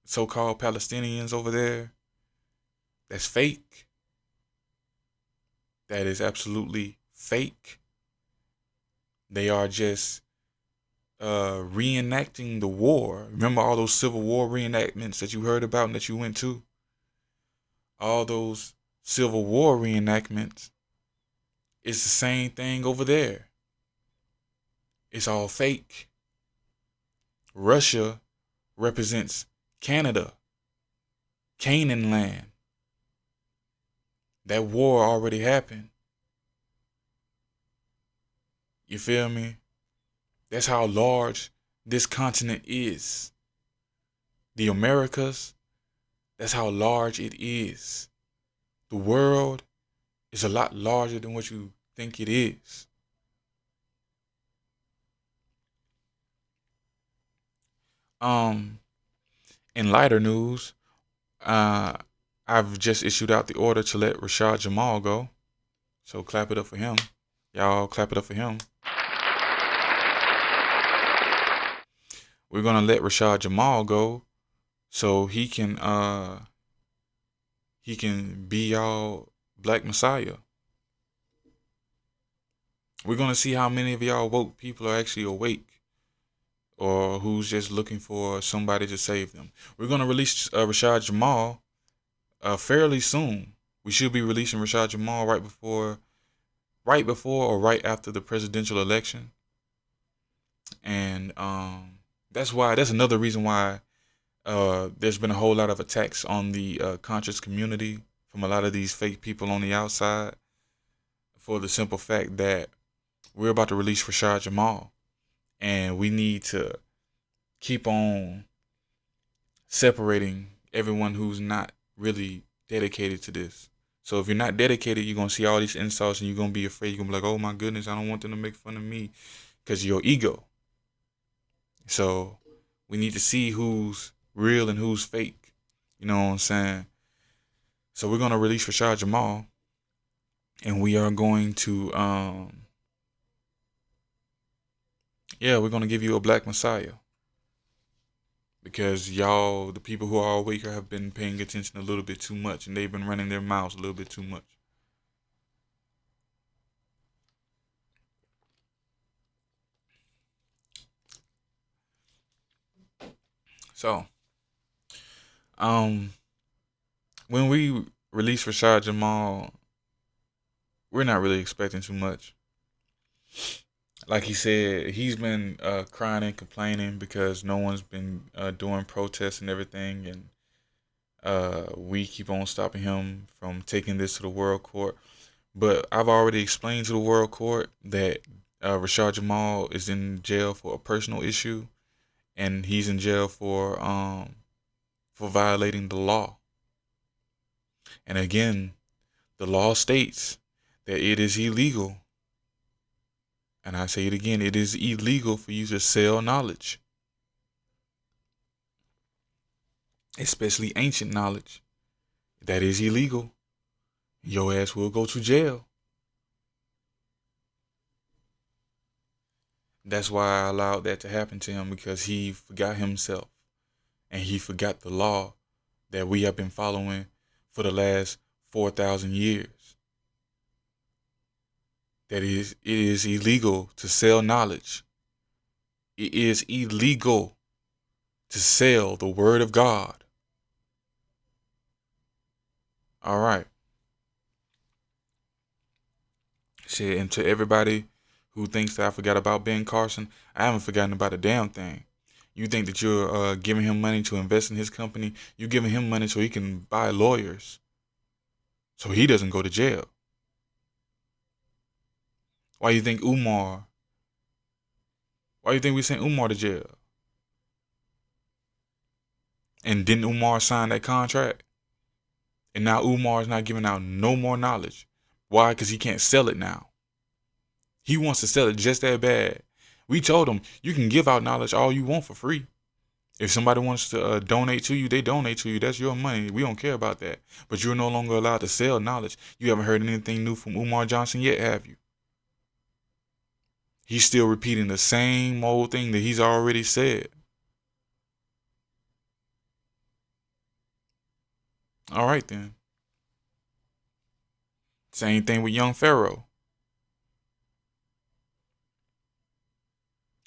so-called Palestinians over there. That's fake. That is absolutely fake. They are just reenacting the war. Remember all those Civil War reenactments that you heard about and that you went to? All those Civil War reenactments, it's the same thing over there. It's all fake. Russia represents Canada, Canaan land. That war already happened. You feel me? That's how large this continent is. The Americas, that's how large it is. The world is a lot larger than what you think it is. In lighter news, I've just issued out the order to let Rashad Jamal go. So clap it up for him. Y'all clap it up for him. We're gonna let Rashad Jamal go so he can be y'all Black Messiah. We're gonna see how many of y'all woke people are actually awake, or who's just looking for somebody to save them. We're gonna release Rashad Jamal fairly soon. We should be releasing Rashad Jamal right before or right after the presidential election, and that's another reason why There's been a whole lot of attacks on the conscious community from a lot of these fake people on the outside for the simple fact that we're about to release Rashad Jamal, and we need to keep on separating everyone who's not really dedicated to this. So if you're not dedicated, you're going to see all these insults and you're going to be afraid. You're going to be like, oh my goodness, I don't want them to make fun of me because of your ego. So we need to see who's real and who's fake. You know what I'm saying? So we're going to release Rashad Jamal, and we are going to, we're going to give you a Black Messiah. Because y'all, the people who are awake, have been paying attention a little bit too much, and they've been running their mouths a little bit too much. So, when we release Rashad Jamal, we're not really expecting too much. Like he said, he's been crying and complaining because no one's been doing protests and everything, and we keep on stopping him from taking this to the world court. But I've already explained to the world court that Rashad Jamal is in jail for a personal issue, and he's in jail for violating the law. And again, the law states that it is illegal, and I say it again, it is illegal for you to sell knowledge, especially ancient knowledge. That is illegal. Your ass will go to jail. That's why I allowed that to happen to him, because he forgot himself and he forgot the law that we have been following for the last 4,000 years. That it is illegal to sell knowledge. It is illegal to sell the word of God. All right. Shit, and to everybody who thinks that I forgot about Ben Carson, I haven't forgotten about a damn thing. You think that you're giving him money to invest in his company? You're giving him money so he can buy lawyers, so he doesn't go to jail. Why you think Umar? Why you think we sent Umar to jail? And didn't Umar sign that contract? And now Umar is not giving out no more knowledge. Why? Because he can't sell it now. He wants to sell it just that bad. We told him, you can give out knowledge all you want for free. If somebody wants to donate to you, they donate to you. That's your money. We don't care about that. But you're no longer allowed to sell knowledge. You haven't heard anything new from Umar Johnson yet, have you? He's still repeating the same old thing that he's already said. All right, then. Same thing with young Pharaoh.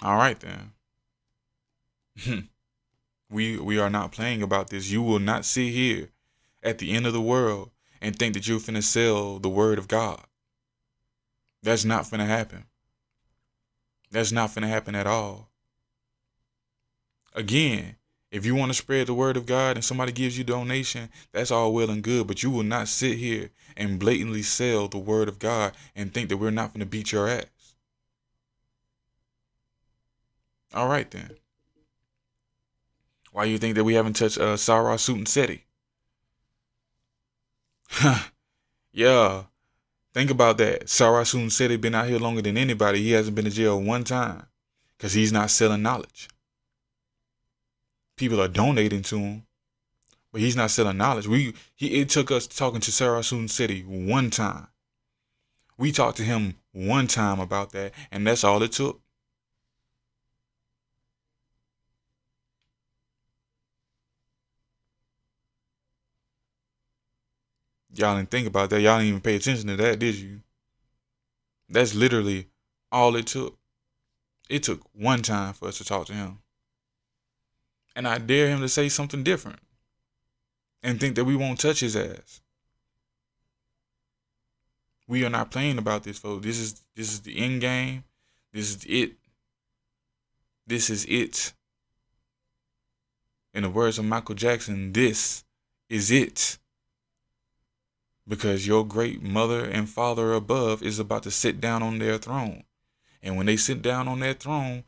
All right, then. We are not playing about this. You will not sit here at the end of the world and think that you're finna sell the word of God. That's not finna happen. That's not finna happen at all. Again, if you want to spread the word of God and somebody gives you donation, that's all well and good, but you will not sit here and blatantly sell the word of God and think that we're not finna beat your ass. All right, then. Why you think that we haven't touched Sarah Suit Seti? Yeah. Think about that. Sarah Suit Seti been out here longer than anybody. He hasn't been to jail one time because he's not selling knowledge. People are donating to him, but he's not selling knowledge. It took us talking to Sarah Suit Seti one time. We talked to him one time about that, and that's all it took. Y'all didn't think about that. Y'all didn't even pay attention to that, did you? That's literally all it took. It took one time for us to talk to him. And I dare him to say something different and think that we won't touch his ass. We are not playing about this, folks. This is the end game. This is it. This is it. In the words of Michael Jackson, this is it. Because your great mother and father above is about to sit down on their throne. And when they sit down on their throne,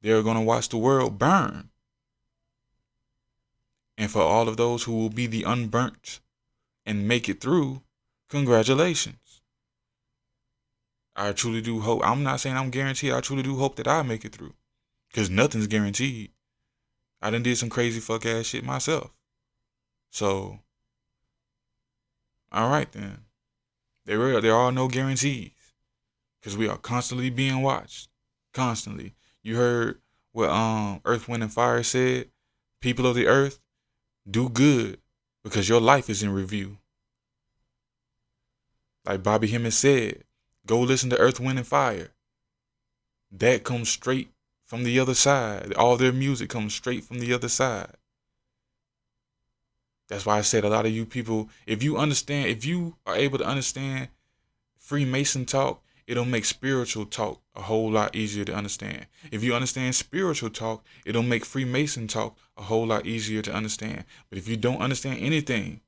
they're going to watch the world burn. And for all of those who will be the unburnt and make it through, congratulations. I truly do hope. I'm not saying I'm guaranteed. I truly do hope that I make it through. Because nothing's guaranteed. I done did some crazy fuck ass shit myself. So, all right then. There are no guarantees. Because we are constantly being watched. Constantly. You heard what Earth, Wind, and Fire said? People of the earth, do good. Because your life is in review. Like Bobby Hemmings said, go listen to Earth, Wind, and Fire. That comes straight from the other side. All their music comes straight from the other side. That's why I said a lot of you people, if you are able to understand Freemason talk, it'll make spiritual talk a whole lot easier to understand. If you understand spiritual talk, it'll make Freemason talk a whole lot easier to understand. But if you don't understand anything,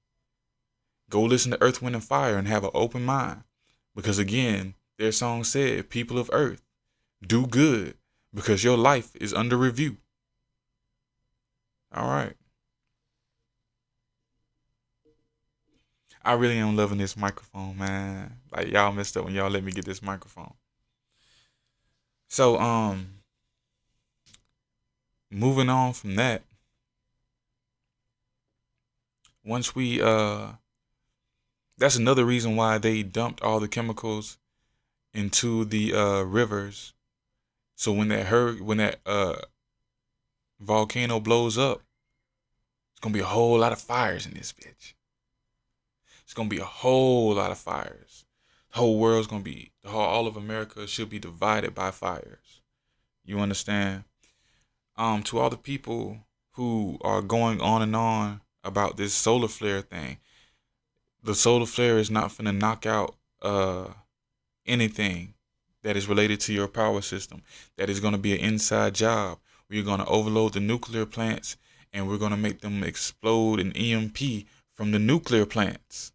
go listen to Earth, Wind, and Fire and have an open mind. Because again, their song said, people of earth, do good because your life is under review. All right. I really am loving this microphone, man. Like y'all messed up when y'all let me get this microphone. So, moving on from that, once we that's another reason why they dumped all the chemicals into the rivers. So when that volcano blows up, it's gonna be a whole lot of fires in this bitch. It's gonna be a whole lot of fires. The whole world's gonna be, all of America should be divided by fires. You understand? To all the people who are going on and on about this solar flare thing, the solar flare is not finna knock out anything that is related to your power system. That is gonna be an inside job. We're gonna overload the nuclear plants and we're gonna make them explode an EMP from the nuclear plants.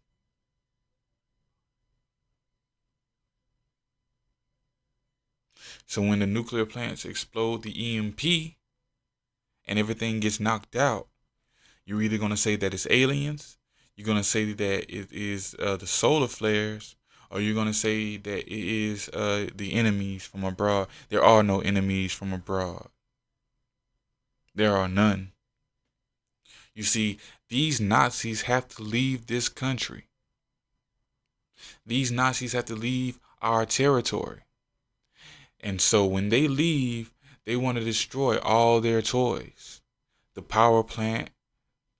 So when the nuclear plants explode the EMP and everything gets knocked out, you're either going to say that it's aliens, you're going to say that it is the solar flares, or you're going to say that it is the enemies from abroad. There are no enemies from abroad. There are none. You see, these Nazis have to leave this country. These Nazis have to leave our territory. And so when they leave, they want to destroy all their toys. The power plant,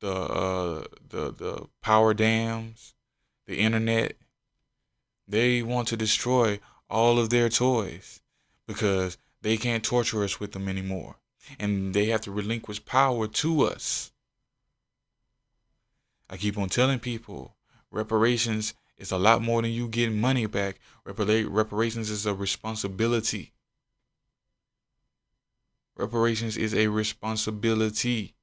the power dams, the internet. They want to destroy all of their toys because they can't torture us with them anymore. And they have to relinquish power to us. I keep on telling people, reparations is a lot more than you getting money back. Reparations is a responsibility. Reparations is a responsibility.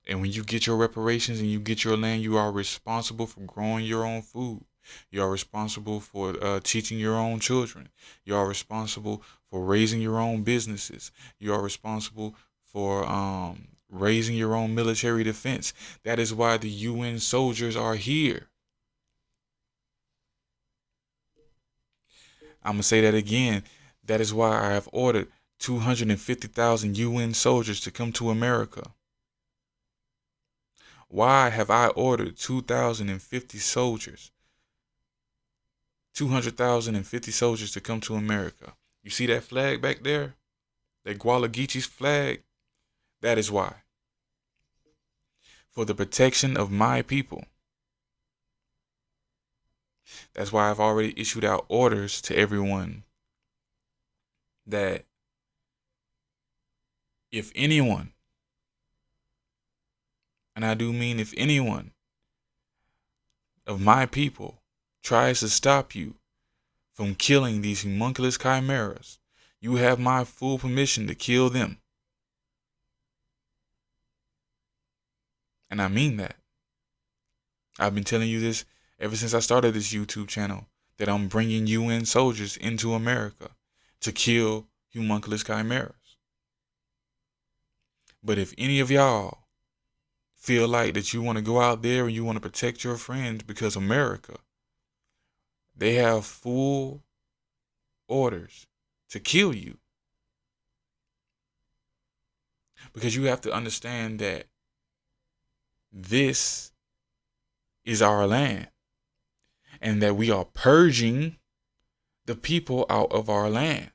And when you get your reparations and you get your land, you are responsible for growing your own food. You are responsible for teaching your own children. You are responsible for raising your own businesses. You are responsible for raising your own military defense. That is why the UN soldiers are here. I'm going to say that again. That is why I have ordered 250,000 UN soldiers to come to America. Why have I ordered 2,050 soldiers? 200,050 soldiers to come to America. You see that flag back there? That Guala Geechee's flag? That is why. For the protection of my people. That's why I've already issued out orders to everyone that if anyone, and I do mean if anyone of my people tries to stop you from killing these homunculus chimeras, you have my full permission to kill them. And I mean that. I've been telling you this ever since I started this YouTube channel, that I'm bringing UN soldiers into America to kill homunculus chimeras. But if any of y'all feel like that you want to go out there and you want to protect your friends, because America, they have full orders to kill you. Because you have to understand that this is our land and that we are purging the people out of our land.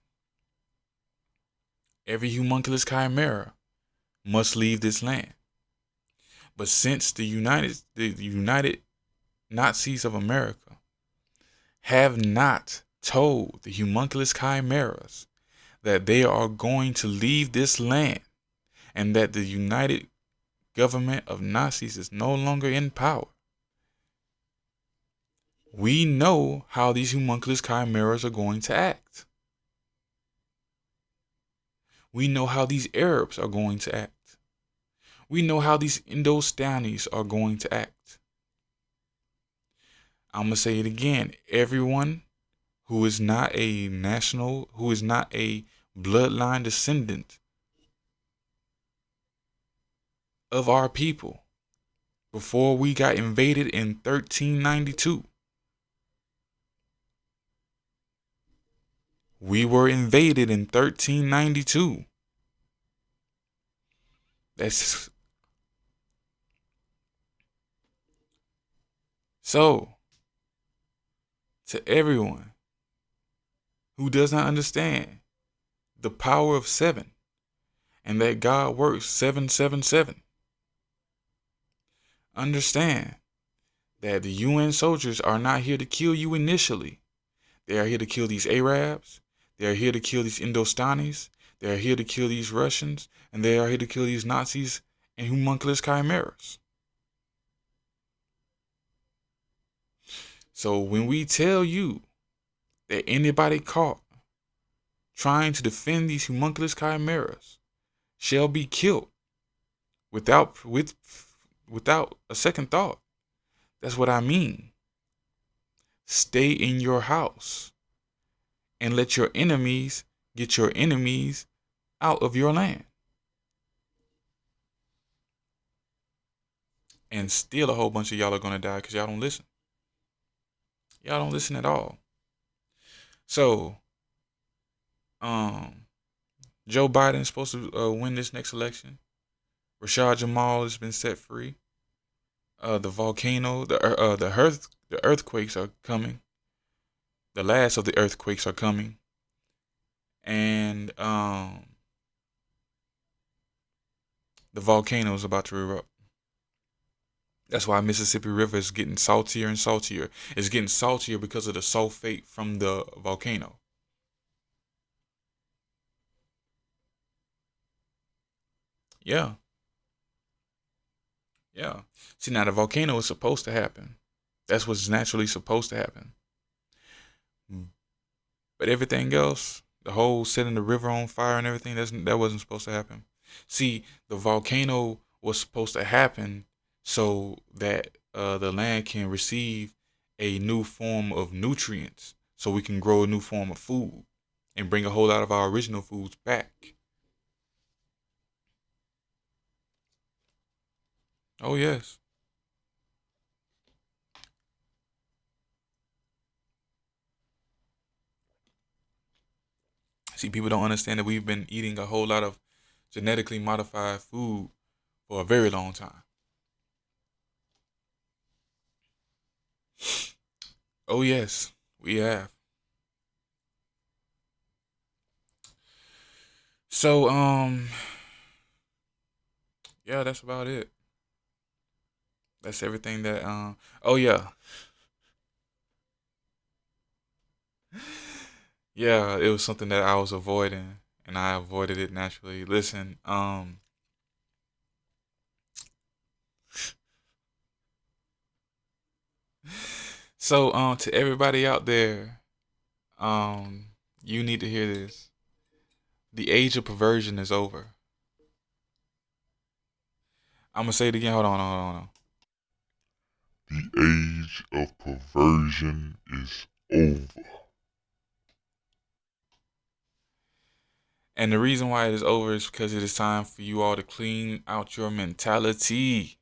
Every homunculus chimera must leave this land. But since the United Nazis of America have not told the homunculus chimeras that they are going to leave this land and that the United Government of Nazis is no longer in power, we know how these homunculus chimeras are going to act. We know how these Arabs are going to act. We know how these Indostanis are going to act. I'm going to say it again. Everyone who is not a bloodline descendant of our people, before we got invaded in 1392, we were invaded in 1392. That's so, to everyone who does not understand the power of 7 and that God works 777, understand that the UN soldiers are not here to kill you initially. They are here to kill these Arabs. They are here to kill these Indostanis. They are here to kill these Russians. And they are here to kill these Nazis and homunculus chimeras. So when we tell you that anybody caught trying to defend these homunculus chimeras shall be killed without a second thought, that's what I mean. Stay in your house and let your enemies get your enemies out of your land. And still a whole bunch of y'all are going to die because y'all don't listen. Y'all don't listen at all. So, Joe Biden is supposed to win this next election. Rashad Jamal has been set free. The volcano, the earthquakes are coming. The last of the earthquakes are coming. And the volcano is about to erupt. That's why Mississippi River is getting saltier and saltier. It's getting saltier because of the sulfate from the volcano. Yeah. Yeah. See, now the volcano is supposed to happen. That's what's naturally supposed to happen. But everything else, the whole setting the river on fire and everything, that wasn't supposed to happen. See, the volcano was supposed to happen so that the land can receive a new form of nutrients, so we can grow a new form of food and bring a whole lot of our original foods back. Oh, yes. See, people don't understand that we've been eating a whole lot of genetically modified food for a very long time. Oh, yes, we have. So, yeah, that's about it. That's everything that, oh, yeah. Yeah, it was something that I was avoiding, and I avoided it naturally. Listen, so, to everybody out there, you need to hear this. The age of perversion is over. I'm gonna say it again. Hold on. The age of perversion is over. And the reason why it is over is because it is time for you all to clean out your mentality.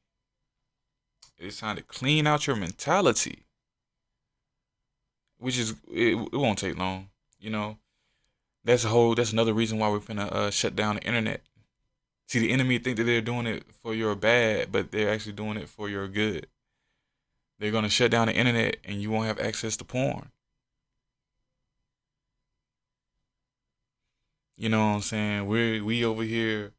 It is time to clean out your mentality, which is it won't take long. You know, that's another reason why we're gonna shut down the internet. See, the enemy think that they're doing it for your bad, but they're actually doing it for your good. They're gonna shut down the internet, and you won't have access to porn. You know what I'm saying? We over here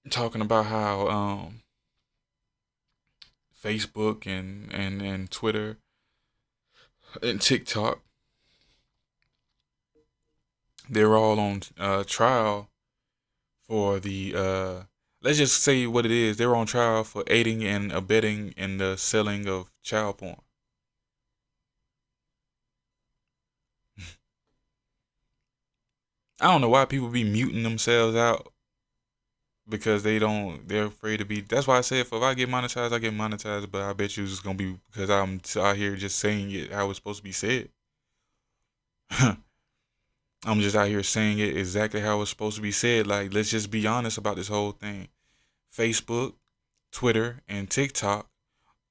talking about how Facebook and Twitter and TikTok, they're all on trial for the let's just say what it is. They're on trial for aiding and abetting in the selling of child porn. I don't know why people be muting themselves out because they're afraid to be. That's why I said if I get monetized, I get monetized, but I bet you it's gonna be because I'm out here just saying it how it's supposed to be said. I'm just out here saying it exactly how it's supposed to be said. Like, let's just be honest about this whole thing. Facebook, Twitter, and TikTok,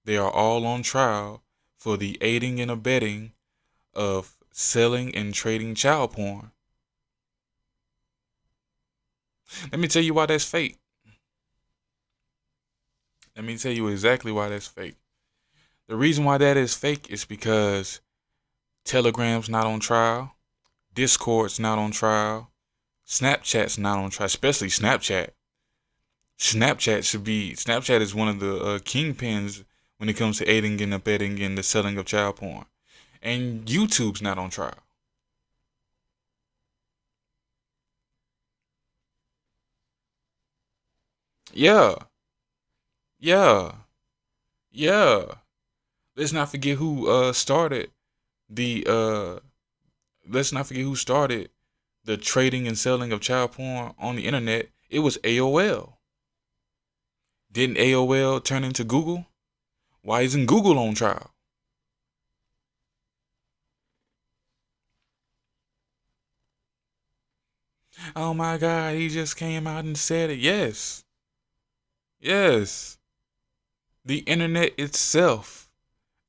they are all on trial for the aiding and abetting of selling and trading child porn. Let me tell you why that's fake. Let me tell you exactly why that's fake. The reason why that is fake is because Telegram's not on trial, Discord's not on trial, Snapchat's not on trial, especially Snapchat. Snapchat is one of the kingpins when it comes to aiding and abetting in the selling of child porn. And YouTube's not on trial. Yeah, yeah, yeah. Let's not forget who started the let's not forget who started the trading and selling of child porn on the internet. It was AOL. Didn't AOL turn into Google? Why isn't Google on trial? Oh my God, he just came out and said it. Yes. Yes. The internet itself,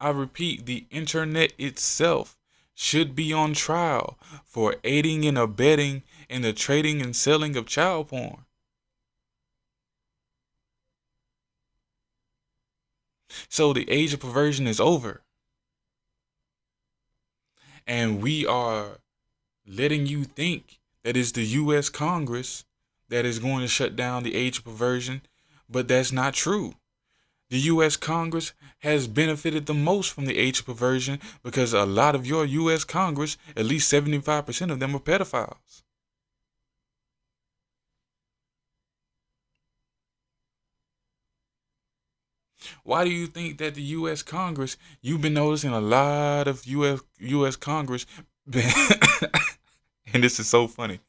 I repeat, the internet itself should be on trial for aiding and abetting in the trading and selling of child porn. So the age of perversion is over. And we are letting you think that it's the US Congress that is going to shut down the age of perversion, but that's not true. The US Congress has benefited the most from the age of perversion because a lot of your US Congress, at least 75% of them, are pedophiles. Why do you think that the US Congress, you've been noticing a lot of US Congress, and this is so funny,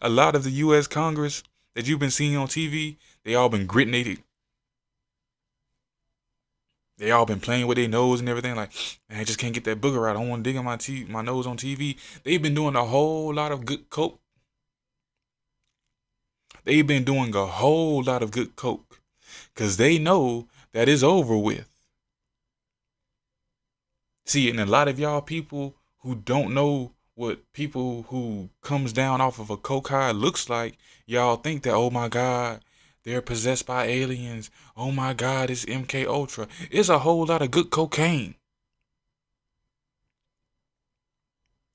a lot of the US Congress that you've been seeing on TV, they all been gritting they all been playing with their nose and everything. Like, man, I just can't get that booger out. I don't want to dig in my nose on TV. They've been doing a whole lot of good coke. They've been doing a whole lot of good coke because they know that it's over with. See, and a lot of y'all people who don't know what people who comes down off of a coke high looks like, y'all think that, oh my God, they're possessed by aliens. Oh my God, it's MK Ultra. It's a whole lot of good cocaine.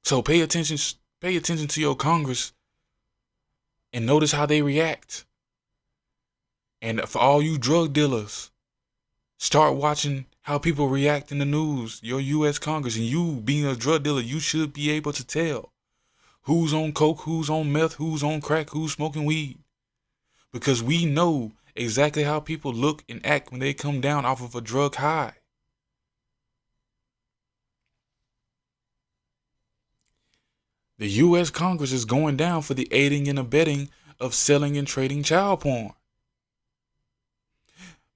So pay attention to your Congress and notice how they react. And for all you drug dealers, start watching how people react in the news. Your US Congress, and you being a drug dealer, you should be able to tell who's on coke, who's on meth, who's on crack, who's smoking weed. Because we know exactly how people look and act when they come down off of a drug high. The US Congress is going down for the aiding and abetting of selling and trading child porn.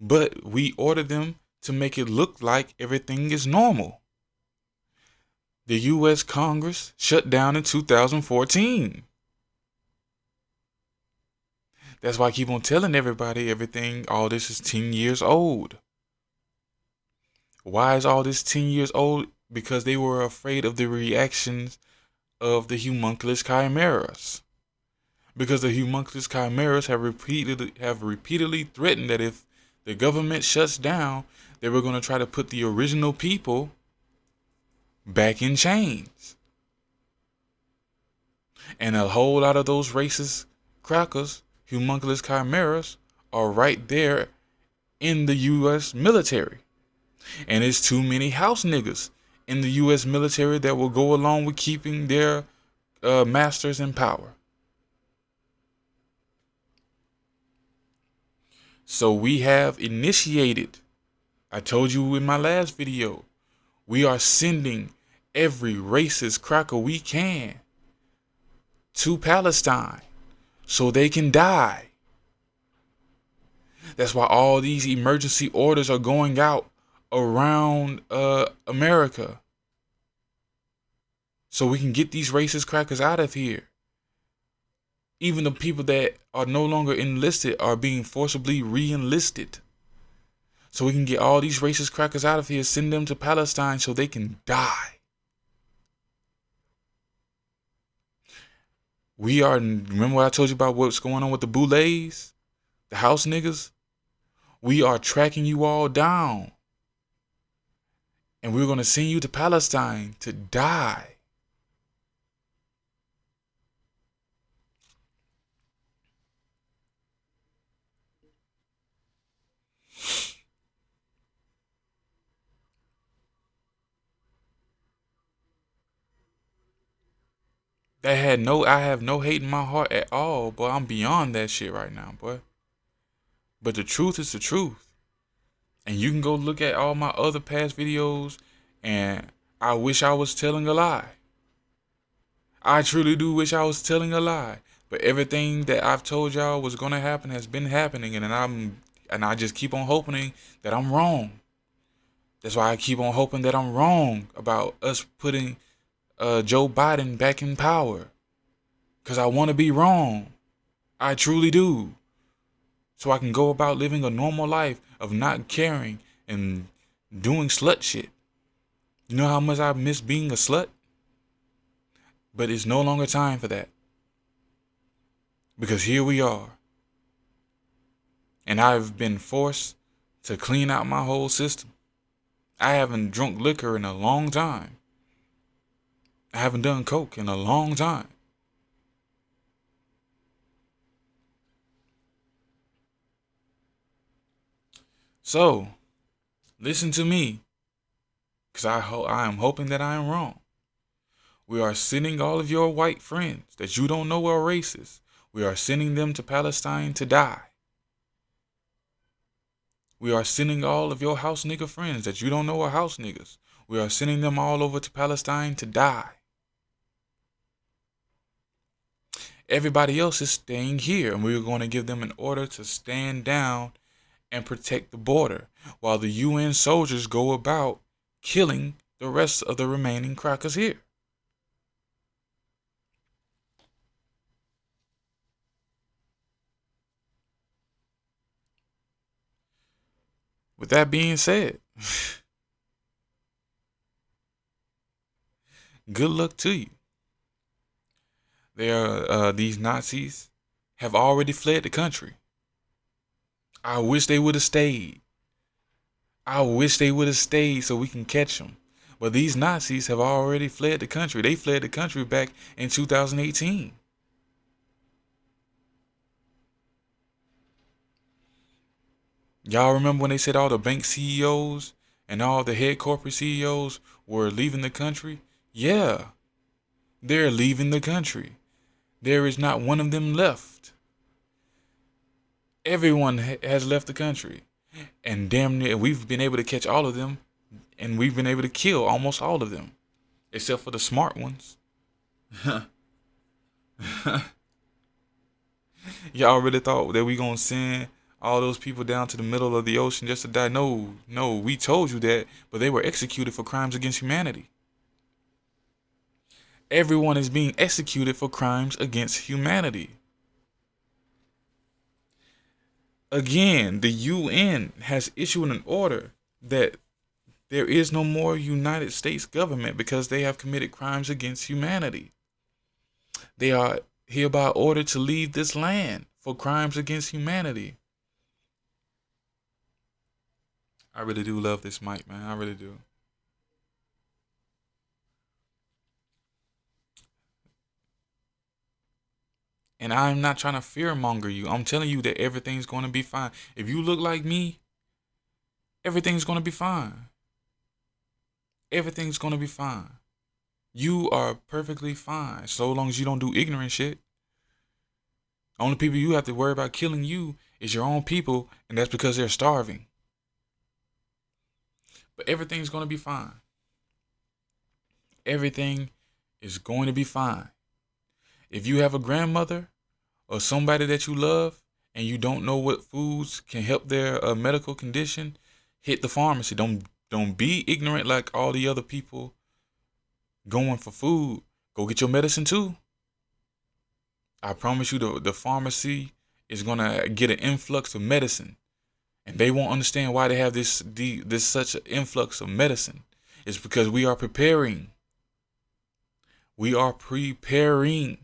but we order them to make it look like everything is normal. The U.S. Congress shut down in 2014. That's why I keep on telling everybody all this is 10 years old. Why is all this 10 years old? Because they were afraid of the reactions of the homunculus chimeras. Because the homunculus chimeras have repeatedly threatened that if the government shuts down, they were going to try to put the original people back in chains. And a whole lot of those racist crackers, homunculus chimeras, are right there in the U.S. military. And it's too many house niggas in the U.S. military that will go along with keeping their masters in power. So we have initiated, I told you in my last video, we are sending every racist cracker we can to Palestine so they can die. That's why all these emergency orders are going out around America. So we can get these racist crackers out of here. Even the people that are no longer enlisted are being forcibly re-enlisted. So we can get all these racist crackers out of here, send them to Palestine so they can die. Remember what I told you about what's going on with the boulets? The house niggas? We are tracking you all down. And we're going to send you to Palestine to die. I have no hate in my heart at all, boy. I'm beyond that shit right now, boy. But the truth is the truth. And you can go look at all my other past videos, and I wish I was telling a lie. I truly do wish I was telling a lie. But everything that I've told y'all was gonna happen has been happening, and I just keep on hoping that I'm wrong. That's why I keep on hoping that I'm wrong about us putting Joe Biden back in power. Because I want to be wrong. I truly do. So I can go about living a normal life of not caring and doing slut shit. You know how much I miss being a slut? But it's no longer time for that. Because here we are. And I've been forced to clean out my whole system. I haven't drunk liquor in a long time. I haven't done coke in a long time. So, listen to me, because I am hoping that I am wrong. We are sending all of your white friends that you don't know are racist. We are sending them to Palestine to die. We are sending all of your house nigga friends that you don't know are house niggas. We are sending them all over to Palestine to die. Everybody else is staying here, and we're going to give them an order to stand down and protect the border while the UN soldiers go about killing the rest of the remaining crackers here. With that being said, good luck to you. These Nazis have already fled the country. I wish they would have stayed. I wish they would have stayed so we can catch them. But these Nazis have already fled the country. They fled the country back in 2018. Y'all remember when they said all the bank CEOs and all the head corporate CEOs were leaving the country? Yeah, they're leaving the country. There is not one of them left. Everyone has left the country. And damn near, we've been able to catch all of them. And we've been able to kill almost all of them. Except for the smart ones. Y'all really thought that we gonna send all those people down to the middle of the ocean just to die. No, no, we told you that, but they were executed for crimes against humanity. Everyone is being executed for crimes against humanity. Again, the UN has issued an order that there is no more United States government because they have committed crimes against humanity. They are hereby ordered to leave this land for crimes against humanity. I really do love this mic, man. I really do. And I'm not trying to fearmonger you. I'm telling you that everything's going to be fine. If you look like me, everything's going to be fine. Everything's going to be fine. You are perfectly fine so long as you don't do ignorant shit. Only people you have to worry about killing you is your own people, and that's because they're starving. But everything's going to be fine. Everything is going to be fine. If you have a grandmother or somebody that you love and you don't know what foods can help their medical condition, hit the pharmacy. Don't be ignorant like all the other people going for food. Go get your medicine too. I promise you the pharmacy is going to get an influx of medicine. And they won't understand why they have this such an influx of medicine. It's because we are preparing. We are preparing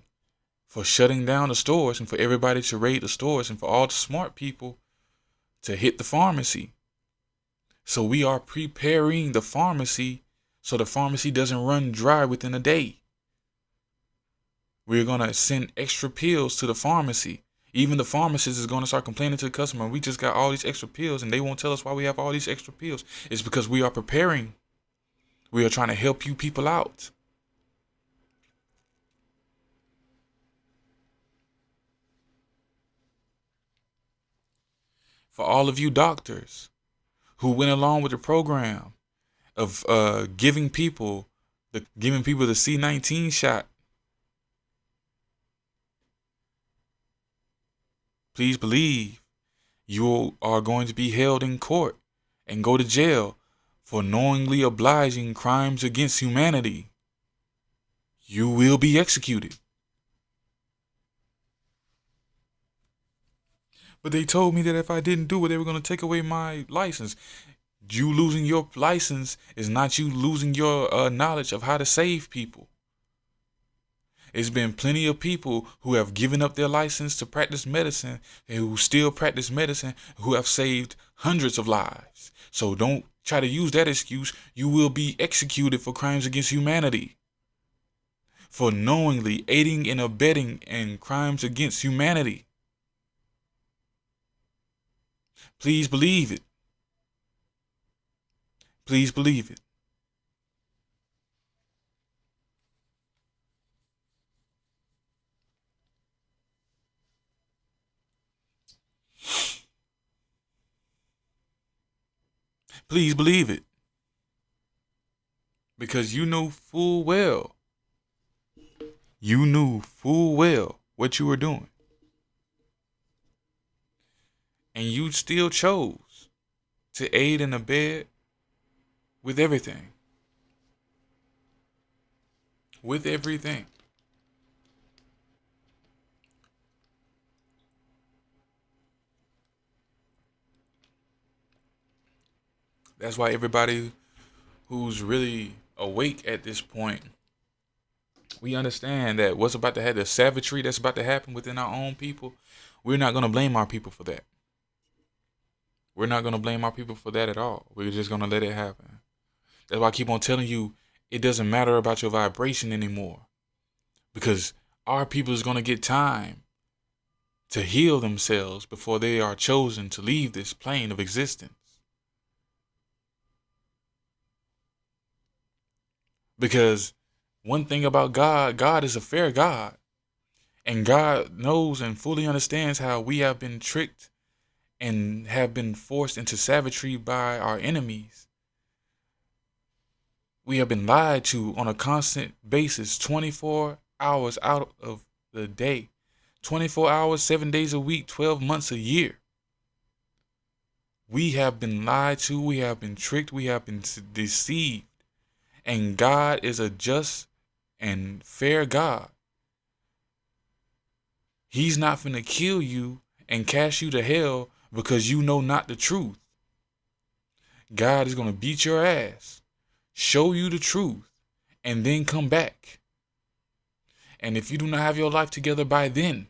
for shutting down the stores and for everybody to raid the stores and for all the smart people to hit the pharmacy. So we are preparing the pharmacy so the pharmacy doesn't run dry within a day. We're going to send extra pills to the pharmacy. Even the pharmacist is going to start complaining to the customer, we just got all these extra pills, and they won't tell us why we have all these extra pills. It's because we are preparing. We are trying to help you people out. For all of you doctors who went along with the program of giving people the C-19 shot, please believe you are going to be held in court and go to jail for knowingly obliging crimes against humanity. You will be executed. But they told me that if I didn't do it, they were going to take away my license. You losing your license is not you losing your knowledge of how to save people. There's been plenty of people who have given up their license to practice medicine and who still practice medicine who have saved hundreds of lives. So don't try to use that excuse. You will be executed for crimes against humanity. For knowingly aiding and abetting in crimes against humanity. Please believe it. Please believe it. Please believe it. Because you knew full well what you were doing. And you still chose to aid and abet with everything. With everything. That's why everybody who's really awake at this point, we understand that what's about to happen, the savagery that's about to happen within our own people, we're not going to blame our people for that. We're not going to blame our people for that at all. We're just going to let it happen. That's why I keep on telling you, it doesn't matter about your vibration anymore. Because our people is going to get time to heal themselves before they are chosen to leave this plane of existence. Because one thing about God, God is a fair God. And God knows and fully understands how we have been tricked and have been forced into savagery by our enemies. We have been lied to on a constant basis, 24 hours out of the day, 24 hours, 7 days a week, 12 months a year. We have been lied to, we have been tricked, we have been deceived. And God is a just and fair God. He's not finna kill you and cast you to hell because you know not the truth. God is gonna beat your ass, show you the truth, and then come back. And if you do not have your life together by then,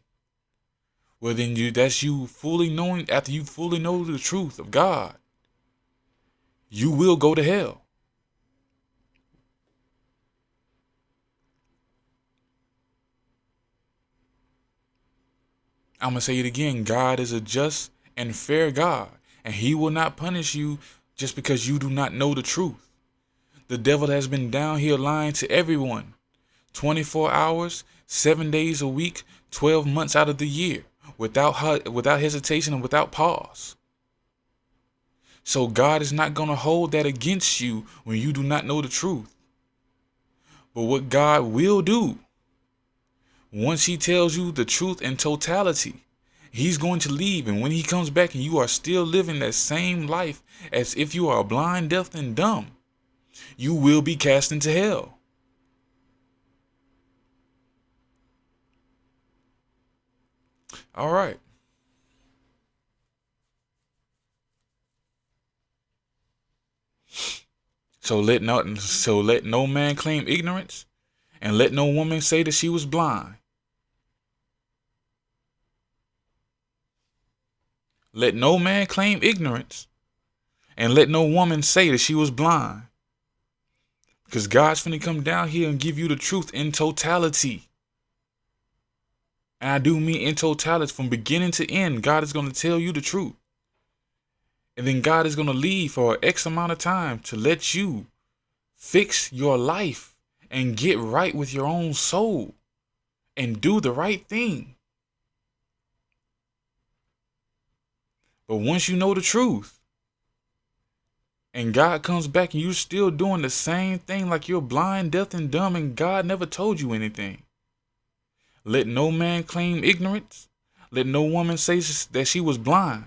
well then that's you fully knowing, after you fully know the truth of God, you will go to hell. I'm going to say it again. God is a just and fair God, and he will not punish you just because you do not know the truth. The devil has been down here lying to everyone 24 hours, 7 days a week, 12 months out of the year, without hesitation and without pause. So God is not going to hold that against you when you do not know the truth. But what God will do, once he tells you the truth in totality, he's going to leave. And when he comes back and you are still living that same life as if you are blind, deaf, and dumb, you will be cast into hell. All right. So let no man claim ignorance, and let no woman say that she was blind. Let no man claim ignorance, and let no woman say that she was blind. Because God's finna come down here and give you the truth in totality. And I do mean in totality, from beginning to end. God is going to tell you the truth. And then God is going to leave for X amount of time to let you fix your life and get right with your own soul and do the right thing. But once you know the truth and God comes back and you're still doing the same thing like you're blind, deaf, and dumb, and God never told you anything, let no man claim ignorance. Let no woman say that she was blind.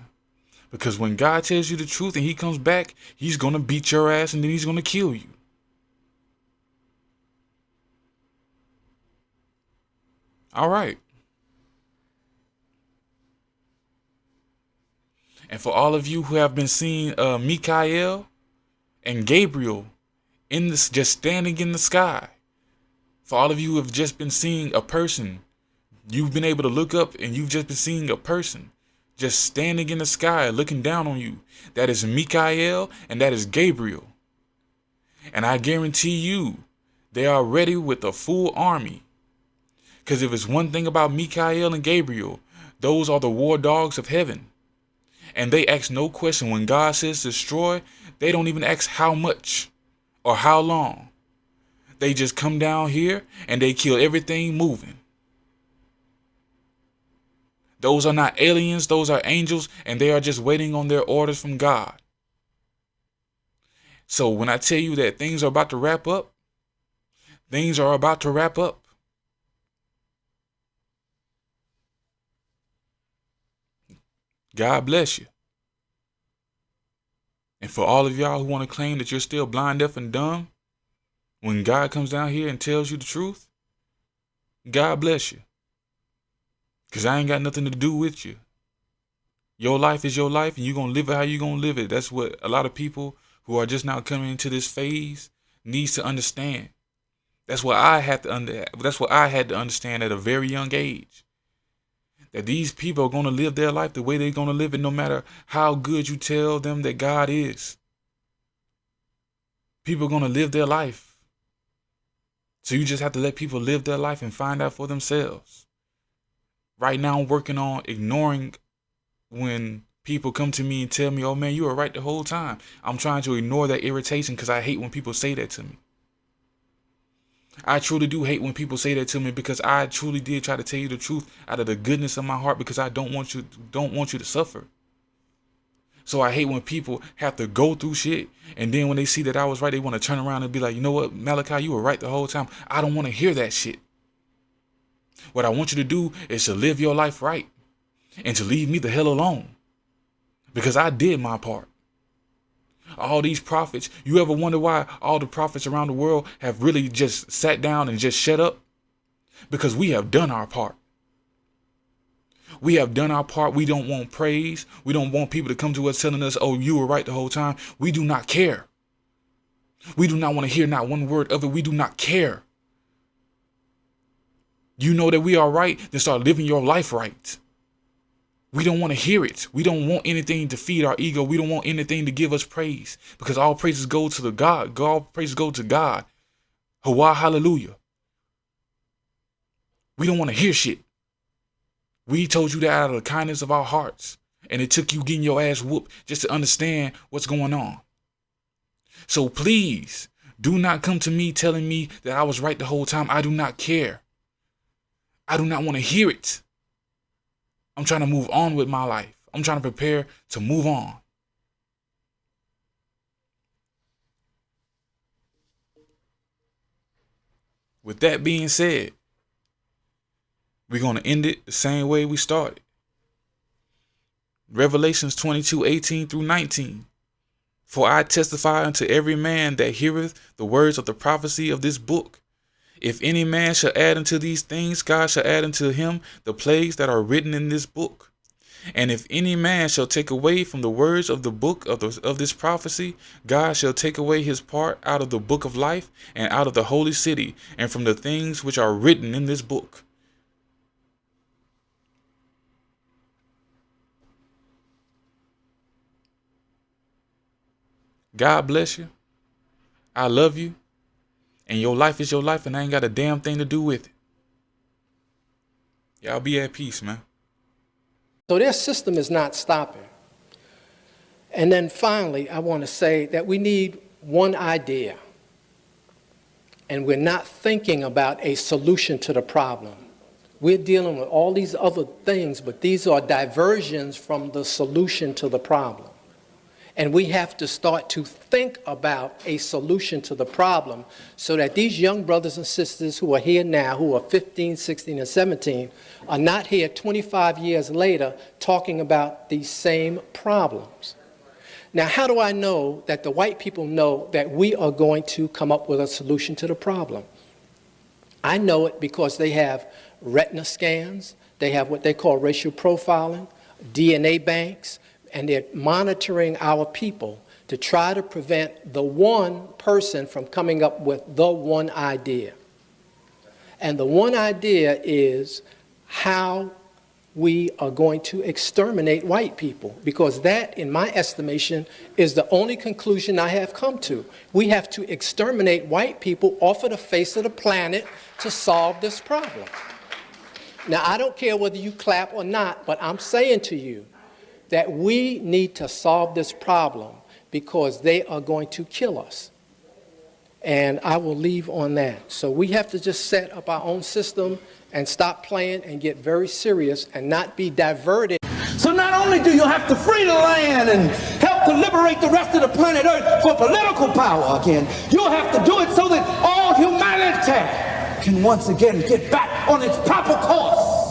Because when God tells you the truth and he comes back, he's going to beat your ass and then he's going to kill you. All right. And for all of you who have been seeing Michael and Gabriel in this, just standing in the sky, for all of you who have just been seeing a person, you've been able to look up and you've just been seeing a person just standing in the sky looking down on you. That is Michael and that is Gabriel. And I guarantee you, they are ready with a full army. Because if it's one thing about Michael and Gabriel, those are the war dogs of heaven. And they ask no question. When God says destroy, they don't even ask how much or how long. They just come down here and they kill everything moving. Those are not aliens, those are angels, and they are just waiting on their orders from God. So when I tell you that things are about to wrap up, things are about to wrap up. God bless you. And for all of y'all who want to claim that you're still blind, deaf, and dumb, when God comes down here and tells you the truth, God bless you. Because I ain't got nothing to do with you. Your life is your life, and you're going to live it how you're going to live it. That's what a lot of people who are just now coming into this phase needs to understand. That's what I had to understand at a very young age. That these people are going to live their life the way they're going to live it, no matter how good you tell them that God is. People are going to live their life. So you just have to let people live their life and find out for themselves. Right now, I'm working on ignoring when people come to me and tell me, oh man, you were right the whole time. I'm trying to ignore that irritation because I hate when people say that to me. I truly do hate when people say that to me because I truly did try to tell you the truth out of the goodness of my heart because I don't want you to suffer. So I hate when people have to go through shit and then when they see that I was right, they want to turn around and be like, you know what, Malachi, you were right the whole time. I don't want to hear that shit. What I want you to do is to live your life right and to leave me the hell alone. because I did my part. All these prophets, you ever wonder why all the prophets around the world have really just sat down and just shut up? Because we have done our part. We have done our part. We don't want praise. We don't want people to come to us telling us, oh, you were right the whole time. We do not care. We do not want to hear not one word of it. We do not care. You know that we are right, then start living your life right. We don't want to hear it. We don't want anything to feed our ego. We don't want anything to give us praise, because all praises go to the God. All praises go to God. Hawa, hallelujah. We don't want to hear shit. We told you that out of the kindness of our hearts, and it took you getting your ass whooped just to understand what's going on. So please do not come to me telling me that I was right the whole time. I do not care. I do not want to hear it. I'm trying to move on with my life. I'm trying to prepare to move on. With that being said, we're going to end it the same way we started. Revelations 22:18 through 19. For I testify unto every man that heareth the words of the prophecy of this book. If any man shall add unto these things, God shall add unto him the plagues that are written in this book. And if any man shall take away from the words of the book of this prophecy, God shall take away his part out of the book of life and out of the holy city and from the things which are written in this book. God bless you. I love you. And your life is your life, and I ain't got a damn thing to do with it. Y'all be at peace, man. So their system is not stopping. And then finally, I want to say that we need one idea. And we're not thinking about a solution to the problem. We're dealing with all these other things, but these are diversions from the solution to the problem. And we have to start to think about a solution to the problem so that these young brothers and sisters who are here now, who are 15, 16, and 17, are not here 25 years later talking about these same problems. Now, how do I know that the white people know that we are going to come up with a solution to the problem? I know it because they have retina scans, they have what they call racial profiling, DNA banks, and they're monitoring our people to try to prevent the one person from coming up with the one idea. And the one idea is how we are going to exterminate white people, because that, in my estimation, is the only conclusion I have come to. We have to exterminate white people off of the face of the planet to solve this problem. Now, I don't care whether you clap or not, but I'm saying to you that we need to solve this problem because they are going to kill us. And I will leave on that. So we have to just set up our own system and stop playing and get very serious and not be diverted. So not only do you have to free the land and help to liberate the rest of the planet Earth for political power again, you'll have to do it so that all humanity can once again get back on its proper course.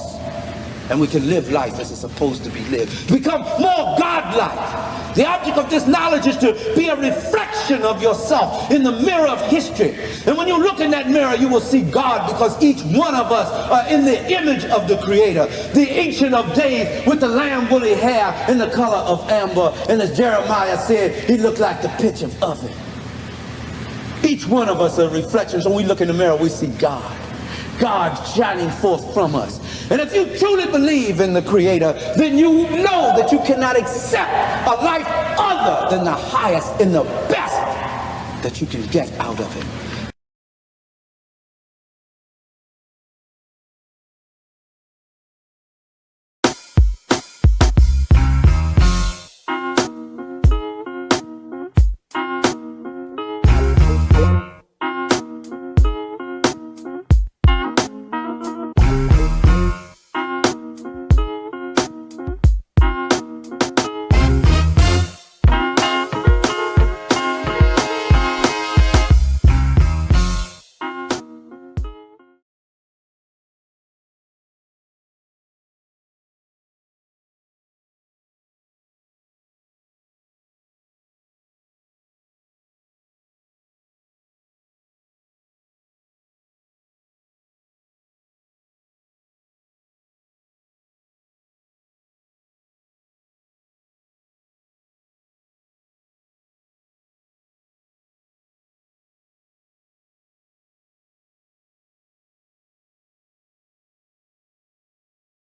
And we can live life as it's supposed to be lived. Become more godlike. The object of this knowledge is to be a reflection of yourself in the mirror of history. And when you look in that mirror, you will see God, because each one of us are in the image of the Creator, the Ancient of Days, with the lamb woolly hair and the color of amber. And as Jeremiah said, he looked like the pitch of oven. Each one of us are reflections. When we look in the mirror, we see God. God shining forth from us. And if you truly believe in the Creator, then you know that you cannot accept a life other than the highest and the best that you can get out of it.